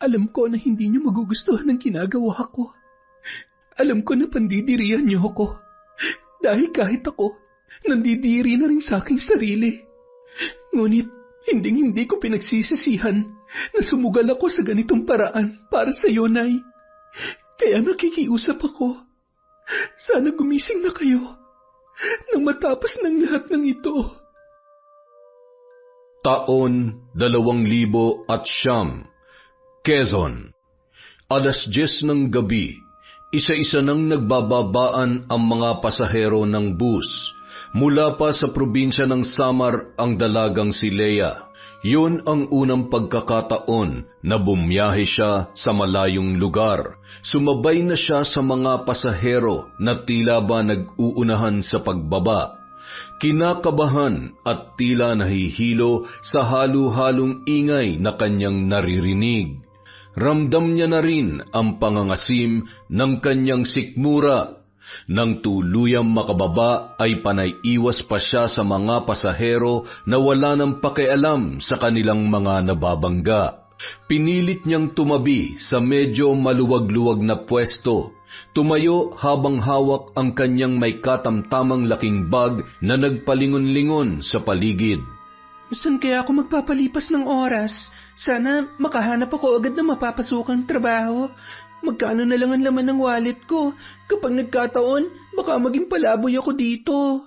Alam ko na hindi niyo magugustuhan ang ginagawa ko. Alam ko na pandidirihan niyo ako. Dahil kahit ako, nandidiri na rin sa aking sarili. Ngunit, hindi ko pinagsisisihan na sumugal ako sa ganitong paraan para sa iyo, Nay. Kaya nakikiusap ako. Sana gumising na kayo nang matapos ng lahat ng ito. Taon 2009, Quezon. 10:00 ng gabi, isa-isa nang nagbababaan ang mga pasahero ng bus. Mula pa sa probinsya ng Samar ang dalagang si Leia. Yun ang unang pagkakataon na bumiyahe siya sa malayong lugar. Sumabay na siya sa mga pasahero na tila ba nag-uunahan sa pagbaba. Kinakabahan at tila nahihilo sa halo-halong ingay na kanyang naririnig. Ramdam niya na rin ang pangangasim ng kanyang sikmura. Nang tuluyang makababa ay panay-iwas pa siya sa mga pasahero na wala nang pakialam sa kanilang mga nababangga. Pinilit niyang tumabi sa medyo maluwag-luwag na pwesto. Tumayo habang hawak ang kanyang may katamtamang laking bag na nagpalingon-lingon sa paligid. Saan kaya ako magpapalipas ng oras? Sana makahanap ako agad na mapapasukang trabaho. Magkano na lang ang laman ng wallet ko? Kapag nagkataon, baka maging palaboy ako dito.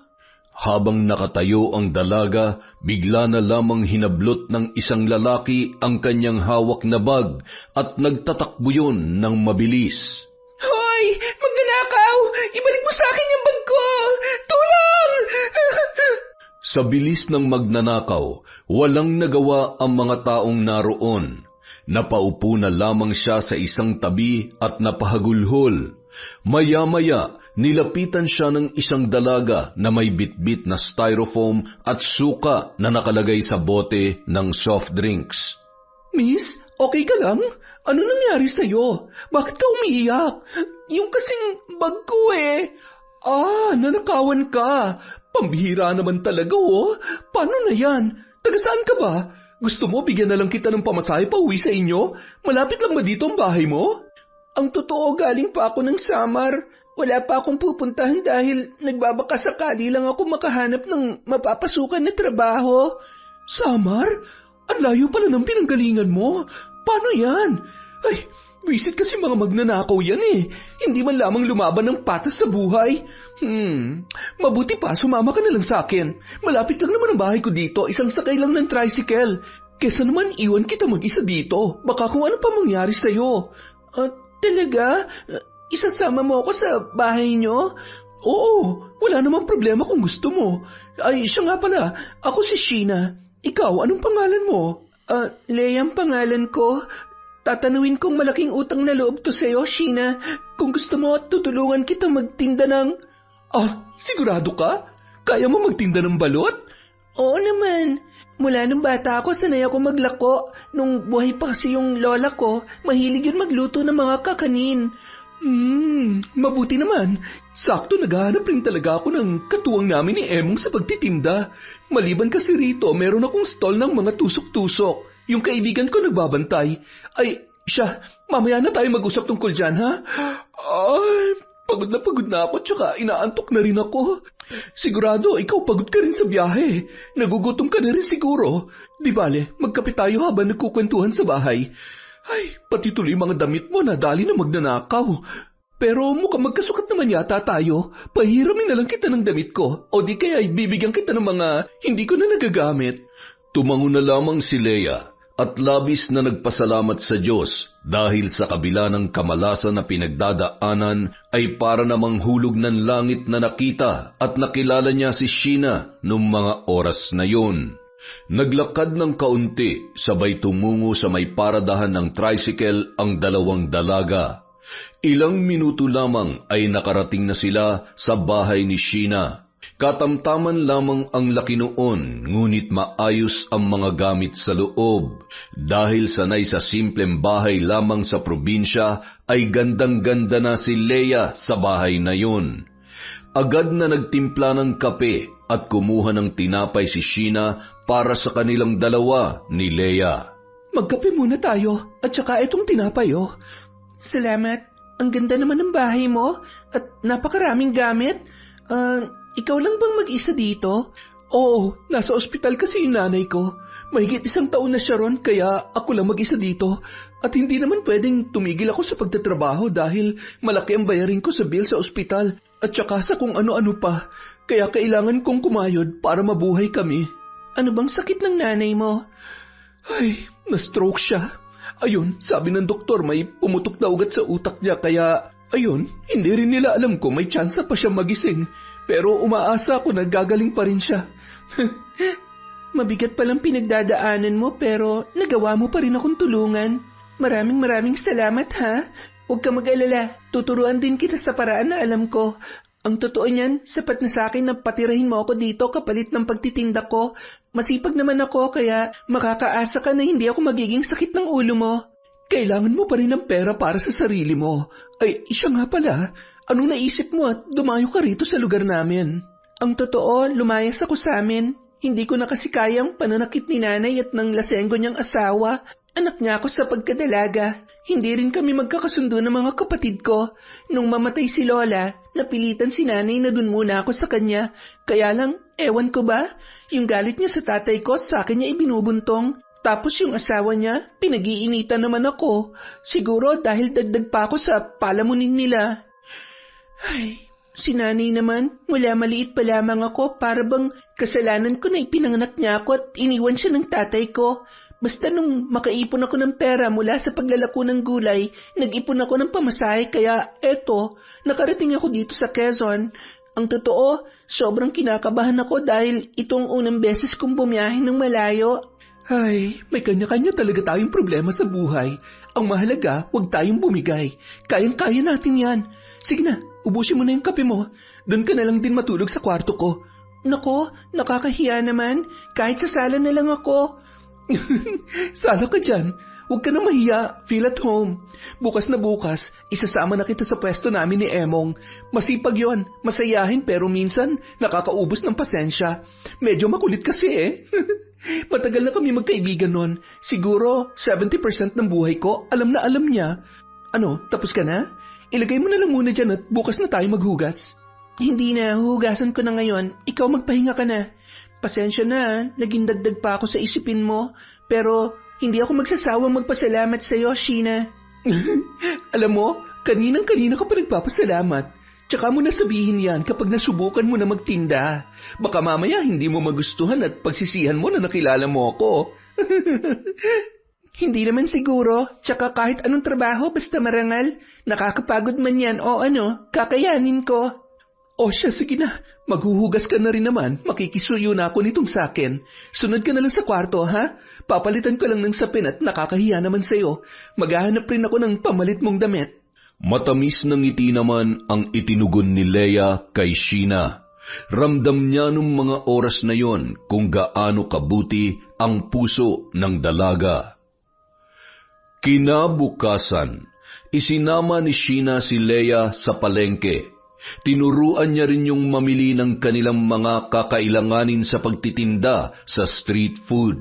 Habang nakatayo ang dalaga, bigla na lamang hinablot ng isang lalaki ang kanyang hawak na bag at nagtatakbo yun ng mabilis. Hoy! Magnanakaw! Ibalik mo sa akin yung bag ko! Tulong! Sa bilis ng magnanakaw, walang nagawa ang mga taong naroon. Napaupo na lamang siya sa isang tabi at napahagulhol. Maya-maya, nilapitan siya ng isang dalaga na may bitbit na styrofoam at suka na nakalagay sa bote ng soft drinks. Miss, okay ka lang? Ano nangyari sa'yo? Bakit ka umiiyak? Yung kasing bag ko eh. Nanakawan ka. Pambihira naman talaga oh. Paano na yan? Taga saan ka ba? Gusto mo bigyan na lang kita ng pamasahe pa uwi sa inyo? Malapit lang ba dito ang bahay mo? Ang totoo, galing pa ako ng Samar. Wala pa akong pupuntahan dahil nagbabaka sakali lang ako makahanap ng mapapasukan na trabaho. Samar? Ang layo pala ng pinanggalingan mo. Paano yan? Ay, visit kasi mga magnanakaw yan eh. Hindi man lamang lumaban ng patas sa buhay. Mabuti pa, sumama ka na lang sa akin. Malapit lang naman ang bahay ko dito, isang sakay lang ng tricycle. Kesa naman iwan kita mag-isa dito. Baka kung ano pa mangyari sa'yo. Talaga? Isasama mo ako sa bahay nyo? Oo, wala namang problema kung gusto mo. Ay, siya nga pala, ako si Sheena. Ikaw, anong pangalan mo? Leia ang pangalan ko. Tatanawin kong malaking utang na loob to sa'yo, Sheena. Kung gusto mo, tutulungan kita magtinda ng... sigurado ka? Kaya mo magtinda ng balot? Oo naman. Mula nung bata ako, sanay ako maglako. Nung buhay pa kasi yung lola ko, mahilig yun magluto ng mga kakanin. Mabuti naman. Sakto naghahanap rin talaga ako ng katuwang namin ni Emong sa pagtitinda. Maliban kasi rito, meron akong stall ng mga tusok-tusok. Yung kaibigan ko nagbabantay. Ay, siya, mamaya na tayo mag-usap tungkol dyan, ha? Ay, pagod na ako, tsaka inaantok na rin ako. Sigurado, ikaw pagod ka rin sa biyahe. Nagugutom ka na rin siguro. Di bale, magkape tayo habang nagkukwentuhan sa bahay. Ay, pati tuloy mga damit mo na dali na magnanakaw. Pero mukhang magkasukat naman yata tayo. Pahiramin na lang kita ng damit ko. O di kaya bibigyan kita ng mga hindi ko na nagagamit. Tumango na lamang si Leia at labis na nagpasalamat sa Diyos dahil sa kabila ng kamalasan na pinagdadaanan ay para namang hulog ng langit na nakita at nakilala niya si Sheena noong mga oras na yun. Naglakad ng kaunti, sabay tumungo sa may paradahan ng tricycle ang dalawang dalaga. Ilang minuto lamang ay nakarating na sila sa bahay ni Sheena. Katamtaman lamang ang laki noon, ngunit maayos ang mga gamit sa loob. Dahil sanay sa simpleng bahay lamang sa probinsya, ay gandang-ganda na si Leia sa bahay na yun. Agad na nagtimpla ng kape at kumuha ng tinapay si Sheena para sa kanilang dalawa ni Leia. magkape muna tayo at saka itong tinapay, oh. Salamat. Ang ganda naman ng bahay mo at napakaraming gamit. Ikaw lang bang mag-isa dito? Oo, nasa ospital kasi yung nanay ko. Mahigit 1 taon na siya ron kaya ako lang mag-isa dito. At hindi naman pwedeng tumigil ako sa pagtatrabaho dahil malaki ang bayarin ko sa bill sa ospital at saka sa kung ano-ano pa. Kaya kailangan kong kumayod para mabuhay kami. Ano bang sakit ng nanay mo? Ay, na-stroke siya. Ayun, sabi ng doktor may pumutok na ugat sa utak niya kaya, ayun, hindi rin nila alam kung may tsansa pa siya magising. Pero umaasa ako na gagaling pa rin siya. Mabigat palang pinagdadaanan mo pero nagawa mo pa rin akong tulungan. Maraming salamat ha. Huwag ka mag-alala, tuturuan din kita sa paraan na alam ko. Ang totoo niyan, sapat na sa akin na patirahin mo ako dito kapalit ng pagtitinda ko. Masipag naman ako kaya makakaasa ka na hindi ako magiging sakit ng ulo mo. Kailangan mo pa rin ng pera para sa sarili mo. Ay, siya nga pala. Anong naisip mo at dumayo ka rito sa lugar namin? Ang totoo, lumayas ako sa amin. Hindi ko na kasi kayang pananakit ni nanay at ng lasenggo niyang asawa. Anak niya ako sa pagkadalaga. Hindi rin kami magkakasundo ng mga kapatid ko. Nung mamatay si Lola, napilitan si nanay na dun muna ako sa kanya. Kaya lang, ewan ko ba, yung galit niya sa tatay ko sa akin niya ibinubuntong. Tapos yung asawa niya, pinag-iinitan naman ako. Siguro dahil dagdag pa ako sa palamunin nila. Ay, si nanay naman, mula maliit pa lamang ako para bang kasalanan ko na ipinanganak niya ako at iniwan siya ng tatay ko. Basta nung makaipon ako ng pera mula sa paglalako ng gulay, nag-ipon ako ng pamasahe kaya eto, nakarating ako dito sa Quezon. Ang totoo, sobrang kinakabahan ako dahil itong unang beses kong bumiyahe ng malayo. Ay, may kanya-kanya talaga tayong problema sa buhay. Ang mahalaga, huwag tayong bumigay. Kayang-kaya natin yan. Sige na, ubusin mo na yung kape mo. Doon ka na lang din matulog sa kwarto ko. Nako, nakakahiya naman. Kahit sa sala na lang ako. Sala ka dyan. Huwag ka na mahiya. Feel at home. Bukas na bukas, isasama na kita sa pwesto namin ni Emong. Masipag yon, masayahin pero minsan nakakaubos ng pasensya. Medyo makulit kasi eh. Matagal na kami magkaibigan nun. Siguro 70% ng buhay ko alam na alam niya. Ano, tapos ka na? Ilagay mo na lang muna dyan at bukas na tayo maghugas. Hindi na, huhugasan ko na ngayon. Ikaw magpahinga ka na. Pasensya na, naging dagdag pa ako sa isipin mo. Pero hindi ako magsasawang magpasalamat sa iyo, Sheena. Alam mo, kaninang-kanina ka pa nagpapasalamat. Tsaka mo na sabihin yan kapag nasubukan mo na magtinda. Baka mamaya hindi mo magustuhan at pagsisihan mo na nakilala mo ako. Hindi naman siguro. Tsaka kahit anong trabaho basta marangal. Nakakapagod man yan o ano, kakayanin ko. O siya, sige na. Maghuhugas ka na rin naman. Makikisuyo na ako nitong sakin. Sunod ka na lang sa kwarto, ha? Papalitan ko lang ng sapin at nakakahiya naman sa'yo. Maghahanap rin ako ng pamalit mong damit. Matamis ng ngiti naman ang itinugon ni Leia kay Sheena. Ramdam niya nung mga oras na yon kung gaano kabuti ang puso ng dalaga. Kinabukasan, isinama ni Sheena si Leia sa palengke. Tinuruan niya rin yung mamili ng kanilang mga kakailanganin sa pagtitinda sa street food.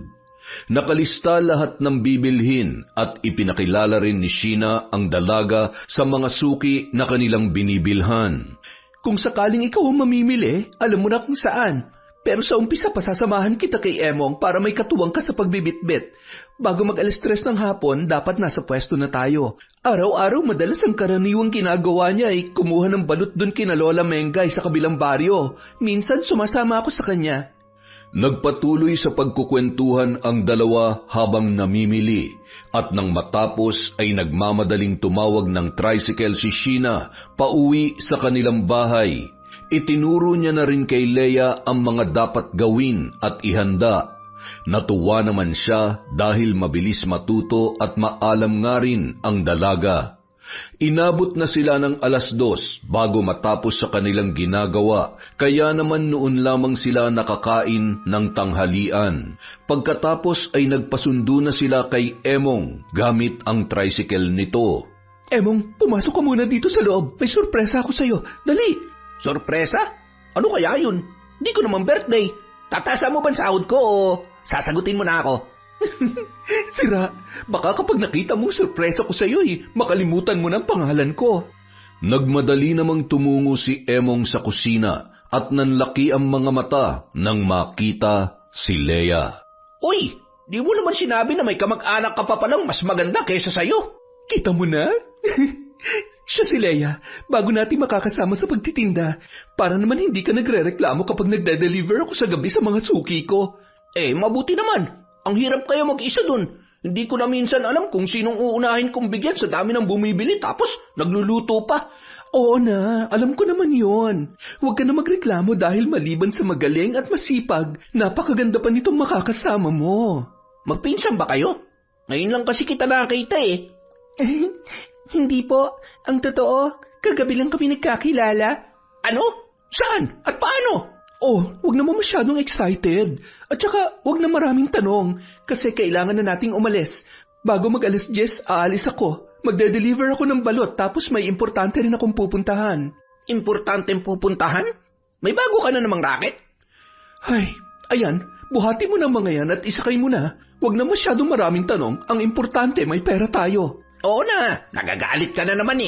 Nakalista lahat ng bibilhin at ipinakilala rin ni Sheena ang dalaga sa mga suki na kanilang binibilhan. Kung sakaling ikaw ang mamimili, alam mo na kung saan. Pero sa umpisa pasasamahan kita kay Emong para may katuwang ka sa pagbibitbit. Bago mag-alas 3 ng hapon, dapat nasa pwesto na tayo. Araw-araw madalas ang karaniwang ginagawa niya ay kumuha ng balut dun kina Lola Mengay sa kabilang baryo. Minsan sumasama ako sa kanya. Nagpatuloy sa pagkukwentuhan ang dalawa habang namimili at nang matapos ay nagmamadaling tumawag ng tricycle si Sheena pauwi sa kanilang bahay. Itinuro niya na rin kay Leia ang mga dapat gawin at ihanda. Natuwa naman siya dahil mabilis matuto at maalam nga rin ang dalaga. Inabot na sila ng 2:00 bago matapos sa kanilang ginagawa, kaya naman noon lamang sila nakakain ng tanghalian. Pagkatapos ay nagpasundo na sila kay Emong gamit ang tricycle nito. Emong, pumasok ka muna dito sa loob. May sorpresa ako sa'yo. Dali! Sorpresa? Ano kaya yun? Di ko naman birthday. Tatasa mo ba ang sahod ko o sasagutin mo na ako? Sira, baka kapag nakita mong sorpresa ko sa'yo makalimutan mo ng pangalan ko. Nagmadali namang tumungo si Emong sa kusina at nanlaki ang mga mata nang makita si Leia. Uy, di mo naman sinabi na may kamag-anak ka pa palang mas maganda kaysa sa'yo. Kita mo na? Siya si Leia, bago natin makakasama sa pagtitinda, para naman hindi ka nagre-reklamo kapag nagde-deliver ako sa gabi sa mga suki ko. Mabuti naman. Ang hirap kaya mag-isa dun. Hindi ko na minsan alam kung sinong uunahin kong bigyan sa dami ng bumibili tapos nagluluto pa. Oo na, alam ko naman yon. Huwag ka na magreklamo dahil maliban sa magaling at masipag, napakaganda pa nitong makakasama mo. Magpinsan ba kayo? Ngayon lang kasi kita nakita Hindi po. Ang totoo, kagabi lang kami nagkakilala. Ano? Saan? At paano? Huwag naman masyadong excited. At saka, huwag na maraming tanong kasi kailangan na nating umalis. Bago mag-alas 10, aalis ako. Magde-deliver ako ng balot tapos may importante rin akong pupuntahan. Importanteng pupuntahan? May bago ka na namang racket? Ay, ayan, buhati mo ng mga yan at isakay mo na. Huwag na masyadong maraming tanong. Ang importante, may pera tayo. Oo na, nagagalit ka na naman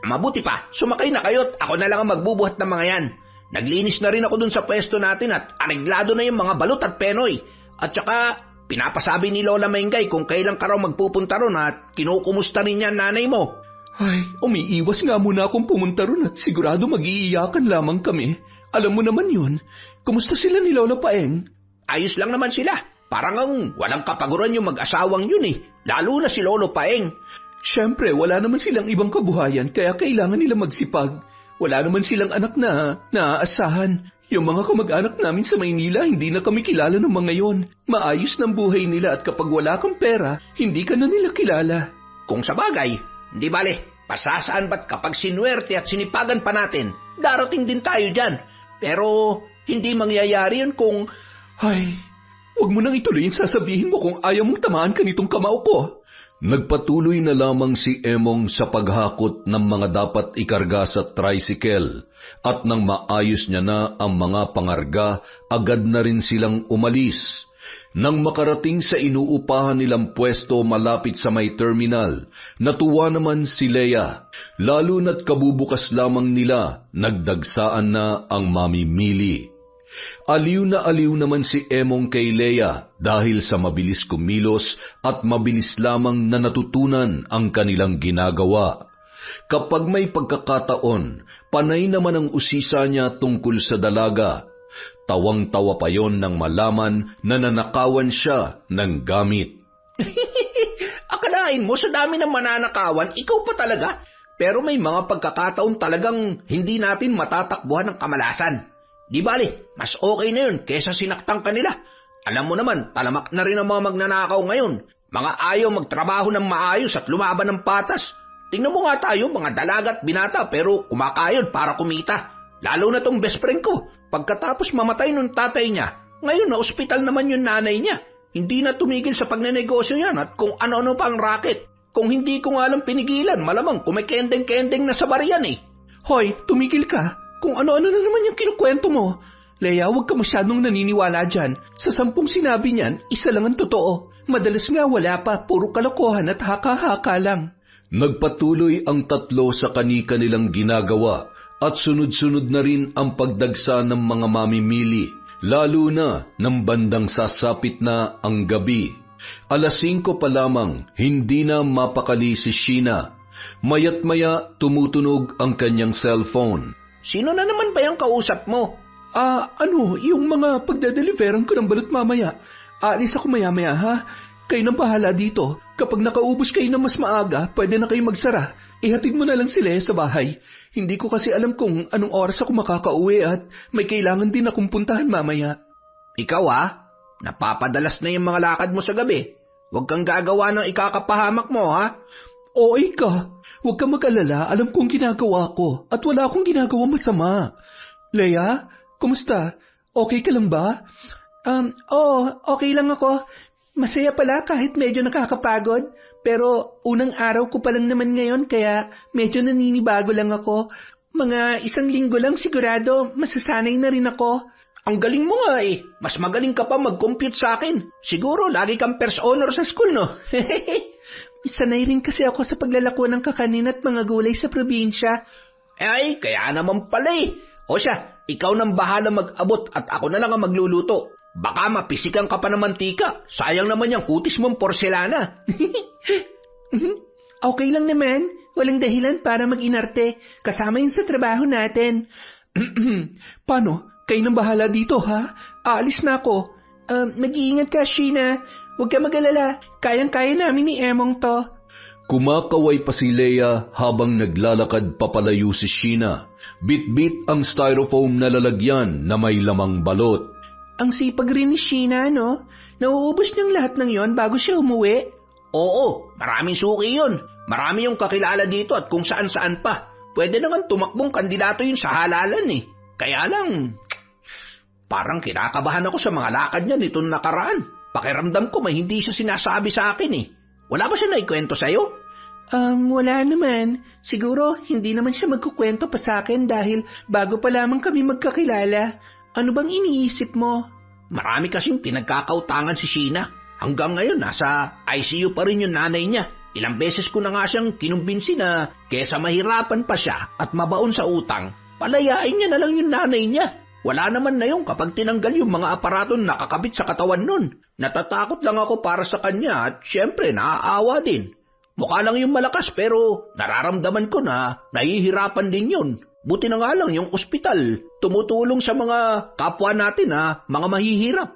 Mabuti pa, sumakay na kayo at ako na lang ang magbubuhat ng mga yan. Naglinis na rin ako dun sa pwesto natin at areglado na yung mga balot at penoy. At saka, pinapasabi ni Lola Mengay kung kailan ka raw magpupunta ron at kinukumusta rin niya nanay mo. Ay, umiiwas nga muna akong pumunta ron at sigurado mag-iiyakan lamang kami. Alam mo naman yun. Kumusta sila ni Lola Paeng? Ayos lang naman sila. Parang ang walang kapaguran yung mag-asawang yun Lalo na si Lolo Paeng. Siyempre, wala naman silang ibang kabuhayan kaya kailangan nila magsipag. Wala naman silang anak na naaasahan. Yung mga kamag-anak namin sa Maynila, hindi na kami kilala ng mga yon. Maayos ng buhay nila at kapag wala kang pera, hindi ka na nila kilala. Kung sa bagay, hindi bale, pasasaan ba't kapag sinuwerte at sinipagan pa natin, darating din tayo dyan. Pero hindi mangyayari yun kung... Ay, huwag mo nang ituloy yung sasabihin mo kung ayaw mong tamaan ka nitong kamao ko. Nagpatuloy na lamang si Emong sa paghakot ng mga dapat ikarga sa tricycle at nang maayos niya na ang mga pangarga, agad na rin silang umalis. Nang makarating sa inuupahan nilang pwesto malapit sa may terminal, natuwa naman si Leia, lalo na't kabubukas lamang nila, nagdagsaan na ang mamimili. Aliw na aliw naman si Emong kay Leia dahil sa mabilis kumilos at mabilis lamang na natutunan ang kanilang ginagawa. Kapag may pagkakataon, panay naman ang usisa niya tungkol sa dalaga. Tawang-tawa pa yon nang malaman na nanakawan siya ng gamit. Akalain mo sa dami ng mananakawan, ikaw pa talaga. Pero may mga pagkakataon talagang hindi natin matatakbuhan ng kamalasan. Di bale, mas okay na yun kesa sinaktan ka nila. Alam mo naman, talamak na rin ang mga magnanakaw ngayon. Mga ayaw magtrabaho ng maayos at lumaban ng patas. Tingnan mo nga tayo, mga dalagat binata pero kumakayod para kumita. Lalo na tong best friend ko. Pagkatapos mamatay nung tatay niya, ngayon na ospital naman yung nanay niya. Hindi na tumigil sa pagnenegosyo yan at kung ano-ano pang racket. Kung hindi ko nga lang pinigilan, malamang kumikendeng-kendeng na sa bariyan Hoy, tumigil ka. Kung ano-ano na naman yung kinukwento mo. Leia, huwag ka masyadong naniniwala dyan. Sa 10 sinabi niyan, isa lang ang totoo. Madalas nga wala pa, puro kalokohan at haka-haka lang. Nagpatuloy ang tatlo sa kani-kanilang ginagawa at sunod-sunod na rin ang pagdagsa ng mga mamimili, lalo na ng bandang sasapit na ang gabi. 5:00 pa lamang, hindi na mapakali si Sheena. Mayat-maya tumutunog ang kanyang cellphone. Sino na naman ba yung kausap mo? Yung mga pagdedeliveran ko ng balot mamaya. Aalis ako maya-maya ha. Kayo nang bahala dito. Kapag nakaubos kayo na mas maaga, pwede na kayo magsara. Ihatid mo na lang sila sa bahay. Hindi ko kasi alam kung anong oras ako makakauwi at may kailangan din akong puntahan mamaya. Ikaw napapadalas na yung mga lakad mo sa gabi. Huwag kang gagawa ng ikakapahamak mo Oo, ika. Huwag kang mag-alala, alam kong ginagawa ko at wala akong ginagawa masama. Leia, kumusta? Okay ka lang ba? Oo, okay lang ako. Masaya pala kahit medyo nakakapagod. Pero unang araw ko pa lang naman ngayon kaya medyo naninibago lang ako. Mga 1 linggo lang sigurado masasanay na rin ako. Ang galing mo nga eh. Mas magaling ka pa mag-compute sa akin. Siguro lagi kang first honor sa school, no? Sanay rin kasi ako sa paglalako ng kakanin at mga gulay sa probinsya. Ay, kaya naman pala eh. O siya, ikaw nang bahala mag-abot at ako na lang ang magluluto. Baka mapisikan ka pa ng mantika. Sayang naman yung kutis mong porselana. Okay lang naman. Walang dahilan para mag-inarte. Kasama yun sa trabaho natin. Paano? Kayo nang bahala dito, ha? Aalis na ako. Mag-iingat ka, Sheena. Huwag ka mag-alala. Kayang-kaya namin ni Emong to. Kumakaway pa si Leia habang naglalakad papalayo si Sheena. Bit-bit ang styrofoam na lalagyan na may lamang balot. Ang sipag rin ni Sheena, no? Nauubos niyang lahat ng yon bago siya umuwi. Oo, maraming suki yun. Marami yung kakilala dito at kung saan-saan pa. Pwede naman tumakbong kandidato yun sa halalan eh. Kaya lang, parang kinakabahan ako sa mga lakad niya nitong nakaraan. Pakiramdam ko may hindi siya sinasabi sa akin eh. Wala ba siya naikwento sa'yo? Wala naman. Siguro hindi naman siya magkukwento pa sa akin dahil bago pa lamang kami magkakilala. Ano bang iniisip mo? Marami kasing pinagkakautangan si Sheena. Hanggang ngayon nasa ICU pa rin yung nanay niya. Ilang beses ko na nga siyang kinumbinsi na kesa mahirapan pa siya at mabaon sa utang, palayain niya na lang yung nanay niya. Wala naman na yung kapag tinanggal yung mga aparatong nakakabit sa katawan nun. Natatakot lang ako para sa kanya at syempre naaawa din. Mukha lang yung malakas pero nararamdaman ko na nahihirapan din yun. Buti na nga lang yung ospital tumutulong sa mga kapwa natin na mga mahihirap.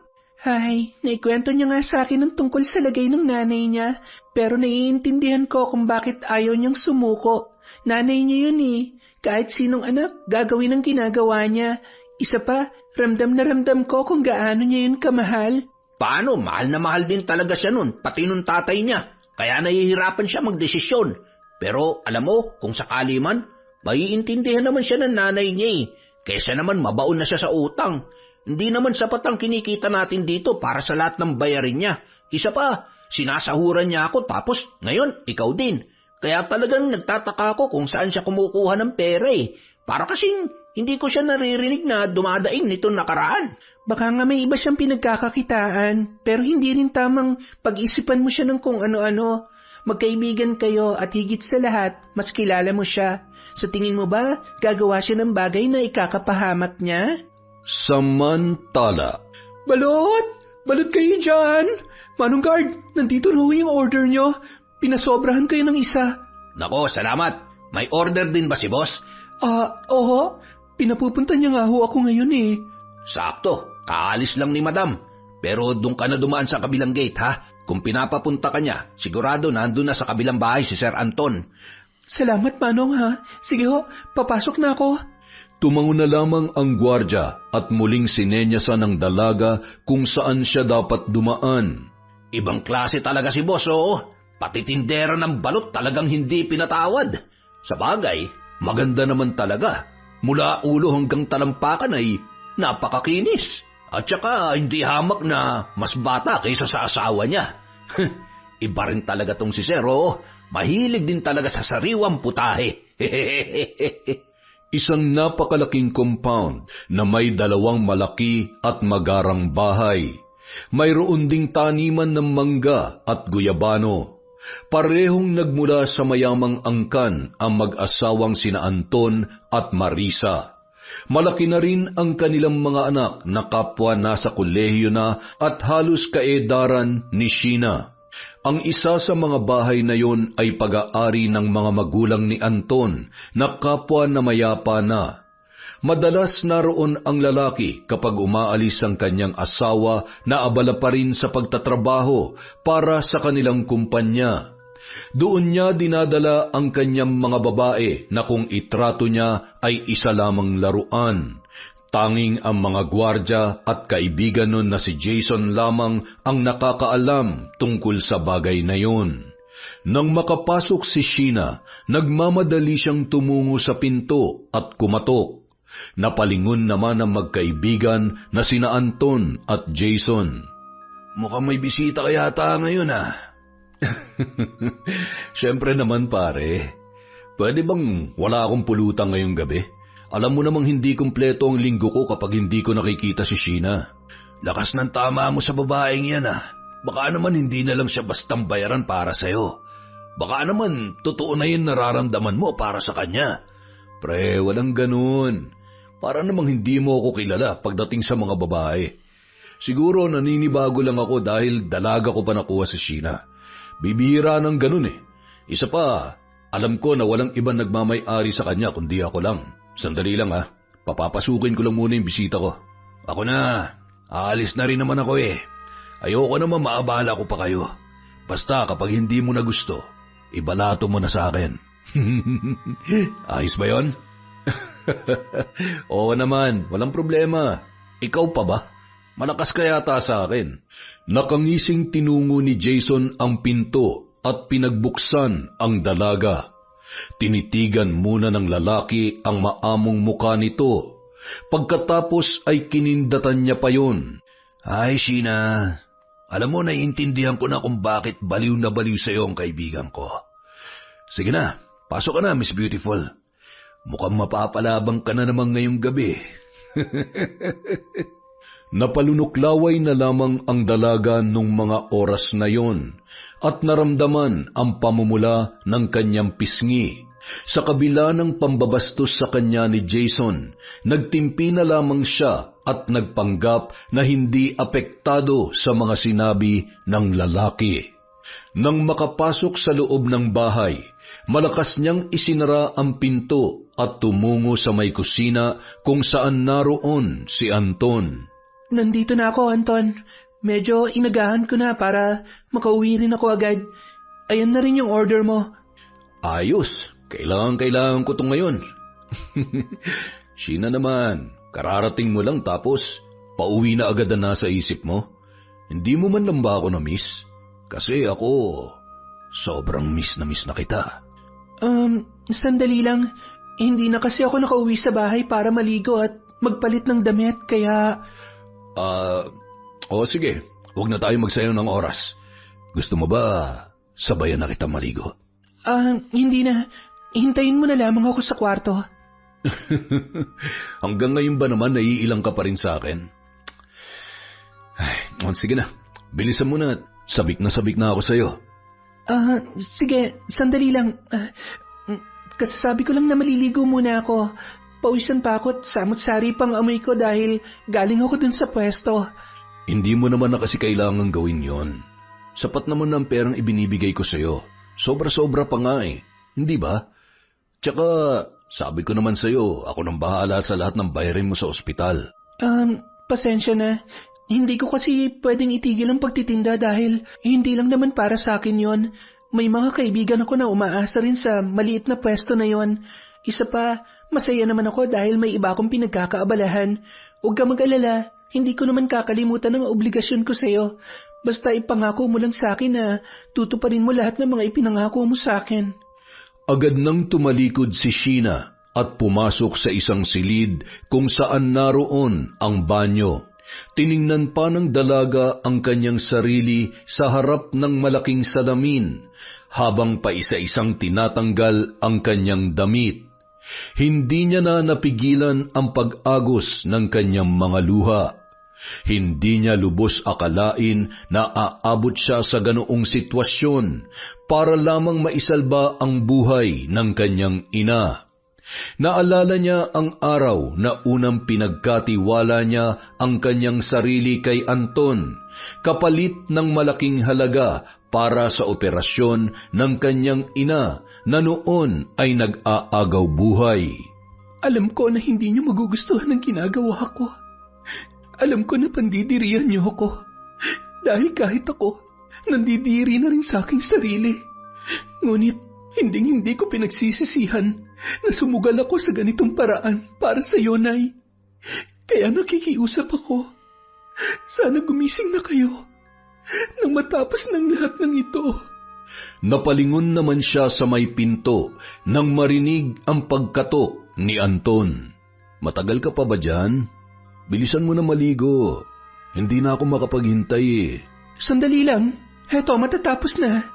Ay, naikwento niya nga sa akin ng tungkol sa lagay ng nanay niya, pero naiintindihan ko kung bakit ayaw niyang sumuko. Nanay niya yun eh. Kahit sinong anak, gagawin ang ginagawa niya. Isa pa, ramdam na ramdam ko kung gaano niya yun kamahal. Paano? Mahal na mahal din talaga siya nun, pati nung tatay niya. Kaya nahihirapan siya magdesisyon. Pero alam mo, kung sakali man, maiintindihan naman siya ng nanay niya eh. Kesa naman mabaon na siya sa utang. Hindi naman sapat ang kinikita natin dito para sa lahat ng bayarin niya. Isa pa, sinasahuran niya ako tapos ngayon ikaw din. Kaya talagang nagtataka ako kung saan siya kumukuha ng pera eh. Para kasing hindi ko siya naririnig na dumadaing nitong nakaraan. Baka nga may iba siyang pinagkakakitaan, pero hindi rin tamang pag-isipan mo siya ng kung ano-ano. Magkaibigan kayo at higit sa lahat, mas kilala mo siya. Sa tingin mo ba, gagawa siya ng bagay na ikakapahamak niya? Samantala. Balot! Balot kayo dyan! Manong guard, nandito raw yung order nyo. Pinasobrahan kayo ng isa. Nako, salamat. May order din ba si boss? Oo. Pinapupunta niya nga ho ako ngayon eh. Sakto, kaalis lang ni madam. Pero doon ka na dumaan sa kabilang gate ha. Kung pinapapunta ka niya, sigurado nandun na sa kabilang bahay si Sir Anton. Salamat Manong ha. Sige ho, papasok na ako. Tumango na lamang ang gwardya at muling sinenyasan ng dalaga kung saan siya dapat dumaan. Ibang klase talaga si boss, oo. Pati tindera ng balot talagang hindi pinatawad. Sa bagay, maganda naman talaga. Mula ulo hanggang talampakan ay napakakinis. At saka hindi hamak na mas bata kaysa sa asawa niya. Iba rin talaga tong si Sir, oo. Mahilig din talaga sa sariwang putahe. Isang napakalaking compound na may 2 malaki at magarang bahay. Mayroon ding taniman ng mangga at guyabano. Parehong nagmula sa mayamang angkan ang mag-asawang sina Anton at Marisa. Malaki na rin ang kanilang mga anak na kapwa nasa kolehiyo na at halos kaedaran ni Sheena. Ang isa sa mga bahay na yon ay pag-aari ng mga magulang ni Anton na kapwa na mayapa na. Madalas naroon ang lalaki kapag umaalis ang kanyang asawa na abala pa rin sa pagtatrabaho para sa kanilang kumpanya. Doon niya dinadala ang kanyang mga babae na kung itrato niya ay isa lamang laruan. Tanging ang mga gwardya at kaibigan nun na si Jason lamang ang nakakaalam tungkol sa bagay na yun. Nang makapasok si Sheena, nagmamadali siyang tumungo sa pinto at kumatok. Napalingon naman ang magkaibigan na sina Anton at Jason. Mukhang may bisita kaya yata ngayon Siyempre naman pare. Pwede bang wala akong pulutan ngayong gabi? Alam mo namang hindi kumpleto ang linggo ko kapag hindi ko nakikita si Sheena. Lakas ng tama mo sa babaeng yan Baka naman hindi na lang siya bastang bayaran para sa'yo. Baka naman totoo na yung nararamdaman mo para sa kanya. Pre, walang ganun. Para namang hindi mo ako kilala pagdating sa mga babae. Siguro naninibago lang ako dahil dalaga ko pa nakuha si Sheena. Bibihira ng ganun Isa pa, alam ko na walang ibang nagmamay-ari sa kanya kundi ako lang. Sandali lang papapasukin ko lang muna yung bisita ko. Ako na, aalis na rin naman ako Ayoko naman maabala ko pa kayo. Basta kapag hindi mo na gusto, ibalato mo na sa akin. Ayos ba yon? Oo naman, walang problema. Ikaw pa ba? Malakas ka yata sa akin. Nakangising tinungo ni Jason ang pinto at pinagbuksan ang dalaga. Tinitigan muna ng lalaki ang maamong muka nito. Pagkatapos ay kinindatan niya pa yon. Ay, Sheena, alam mo, naiintindihan ko na kung bakit baliw na baliw sa'yo ang kaibigan ko. Sige na, pasok ka na, Miss Beautiful. Mukhang mapapalabang ka na naman ngayong gabi. Napalunuklaway na lamang ang dalaga nung mga oras na yon at naramdaman ang pamumula ng kanyang pisngi. Sa kabila ng pambabastos sa kanya ni Jason, nagtimpi na lamang siya at nagpanggap na hindi apektado sa mga sinabi ng lalaki. Nang makapasok sa loob ng bahay, malakas niyang isinara ang pinto at tumungo sa may kusina kung saan naroon si Anton. Nandito na ako, Anton. Medyo inagahan ko na para makauwi rin ako agad. Ayan na rin yung order mo. Ayos. Kailangan ko itong ngayon. Sheena naman, kararating mo lang tapos pauwi na agad na nasa isip mo. Hindi mo man lang ba ako na-miss? Kasi ako, sobrang miss na kita. Sandali lang. Hindi na kasi ako nakauwi sa bahay para maligo at magpalit ng damit, kaya... sige. Huwag na tayo magsayang ng oras. Gusto mo ba sabayan na kita maligo? Hindi na. Hintayin mo na lamang ako sa kwarto. Hanggang ngayon ba naman naiilang ka pa rin sa akin? Sige na. Bilisan mo na. Sabik na ako sa'yo. Sige. Sandali lang. Kasasabi ko lang na maliligo muna ako. Pawisan pa ako at samot-sari pang amoy ko dahil galing ako dun sa pwesto. Hindi mo naman na kasi kailangan gawin yon. Sapat naman ng perang ibinibigay ko sa'yo. Sobra-sobra pa nga Hindi ba? Tsaka, sabi ko naman sa'yo, ako nang bahala sa lahat ng bayarin mo sa ospital. Pasensya na. Hindi ko kasi pwedeng itigil ang pagtitinda dahil hindi lang naman para sa akin yon. May mga kaibigan ako na umaasa rin sa maliit na pwesto na yon. Isa pa, masaya naman ako dahil may iba akong pinagkakaabalahan. Huwag ka mag-alala, hindi ko naman kakalimutan ang obligasyon ko sa'yo. Basta ipangako mo lang sa akin na tutuparin mo lahat ng mga ipinangako mo sa akin. Agad nang tumalikod si Sheena at pumasok sa isang silid kung saan naroon ang banyo. Tiningnan pa ng dalaga ang kanyang sarili sa harap ng malaking salamin habang pa isa-isang tinatanggal ang kanyang damit. Hindi niya na napigilan ang pag-agos ng kanyang mga luha. Hindi niya lubos akalain na aabot siya sa ganoong sitwasyon para lamang maisalba ang buhay ng kanyang ina. Naalala niya ang araw na unang pinagkatiwala niya ang kanyang sarili kay Anton, kapalit ng malaking halaga para sa operasyon ng kanyang ina na noon ay nag-aagaw buhay. Alam ko na hindi niyo magugustuhan ang ginagawa ko. Alam ko na pandidirihan niyo ako. Dahil kahit ako, nandidiri na rin sa aking sarili. Ngunit, hindi ko pinagsisisihan na sumugal ako sa ganitong paraan para sa iyo, Nay. Kaya nakikiusap ako. Sana gumising na kayo nang matapos ng lahat ng ito. Napalingon naman siya sa may pinto nang marinig ang pagkatok ni Anton. Matagal ka pa ba dyan? Bilisan mo na maligo. Hindi na ako makapaghintay Sandali lang. Heto, matatapos na.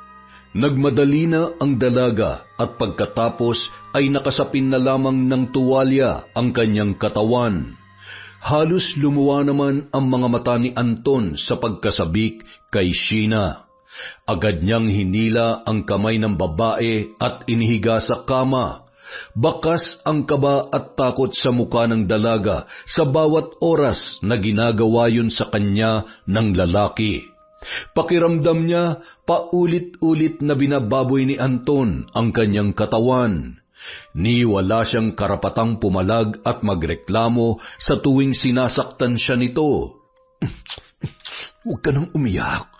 Nagmadali na ang dalaga at pagkatapos ay nakasapin na lamang ng tuwalya ang kanyang katawan. Halos lumuwa naman ang mga mata ni Anton sa pagkasabik kay Sheena. Agad niyang hinila ang kamay ng babae at inihiga sa kama. Bakas ang kaba at takot sa muka ng dalaga sa bawat oras na ginagawa yun sa kanya ng lalaki. Pakiramdam niya, paulit-ulit na binababoy ni Anton ang kanyang katawan. Ni wala siyang karapatang pumalag at magreklamo sa tuwing sinasaktan siya nito. Huwag ka nang umiyak.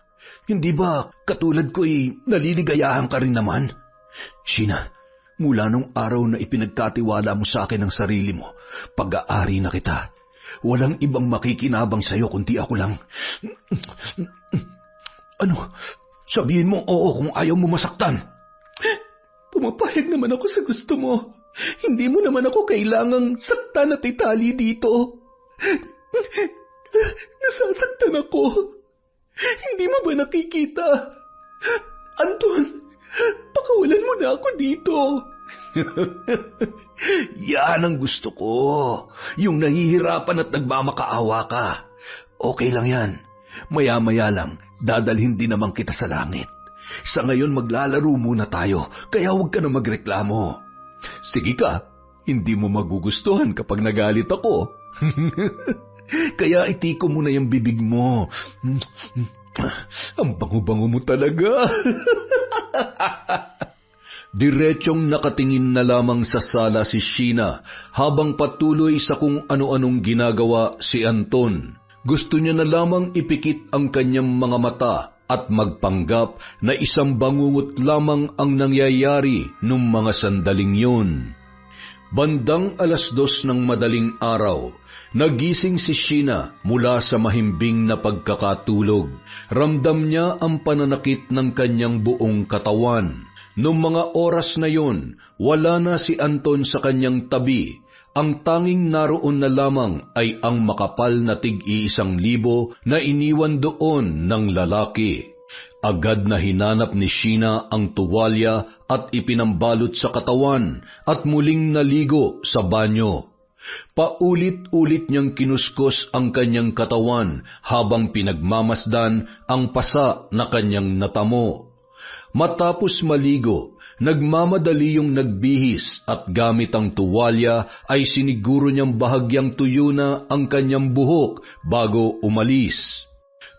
Hindi ba katulad ko'y naliligayahan ka rin naman? Sheena, mula nung araw na ipinagkatiwala mo sa akin ang sarili mo, pag-aari na kita. Walang ibang makikinabang sa'yo kundi ako lang. Ano? Sabihin mo oo kung ayaw mo masaktan. Pumapayag naman ako sa gusto mo. Hindi mo naman ako kailangang saktan at itali dito. Nasasaktan ako. Hindi mo ba nakikita? Anton, pakawalan mo na ako dito. Yan ang gusto ko. Yung nahihirapan at nagmamakaawa ka. Okay lang yan. Maya-maya lang, dadalhin din naman kita sa langit. Sa ngayon maglalaro muna tayo, kaya huwag ka na magreklamo. Sige ka, hindi mo magugustuhan kapag nagalit ako. Kaya itiko mo na yung bibig mo. Ang bango-bango mo talaga. Diretsyong nakatingin na lamang sa sala si Sheena habang patuloy sa kung ano-anong ginagawa si Anton. Gusto niya na lamang ipikit ang kanyang mga mata at magpanggap na isang bangungot lamang ang nangyayari nung mga sandaling yun. Bandang 2:00 ng madaling araw, nagising si Sheena mula sa mahimbing na pagkakatulog. Ramdam niya ang pananakit ng kanyang buong katawan. Noong mga oras na yon, wala na si Anton sa kanyang tabi. Ang tanging naroon na lamang ay ang makapal na tig-1,000 na iniwan doon ng lalaki. Agad na hinanap ni Sheena ang tuwalya at ipinambalot sa katawan at muling naligo sa banyo. Paulit-ulit niyang kinuskos ang kanyang katawan habang pinagmamasdan ang pasa na kanyang natamo. Matapos maligo, nagmamadali yung nagbihis at gamit ang tuwalya ay siniguro niyang bahagyang tuyo na ang kanyang buhok bago umalis.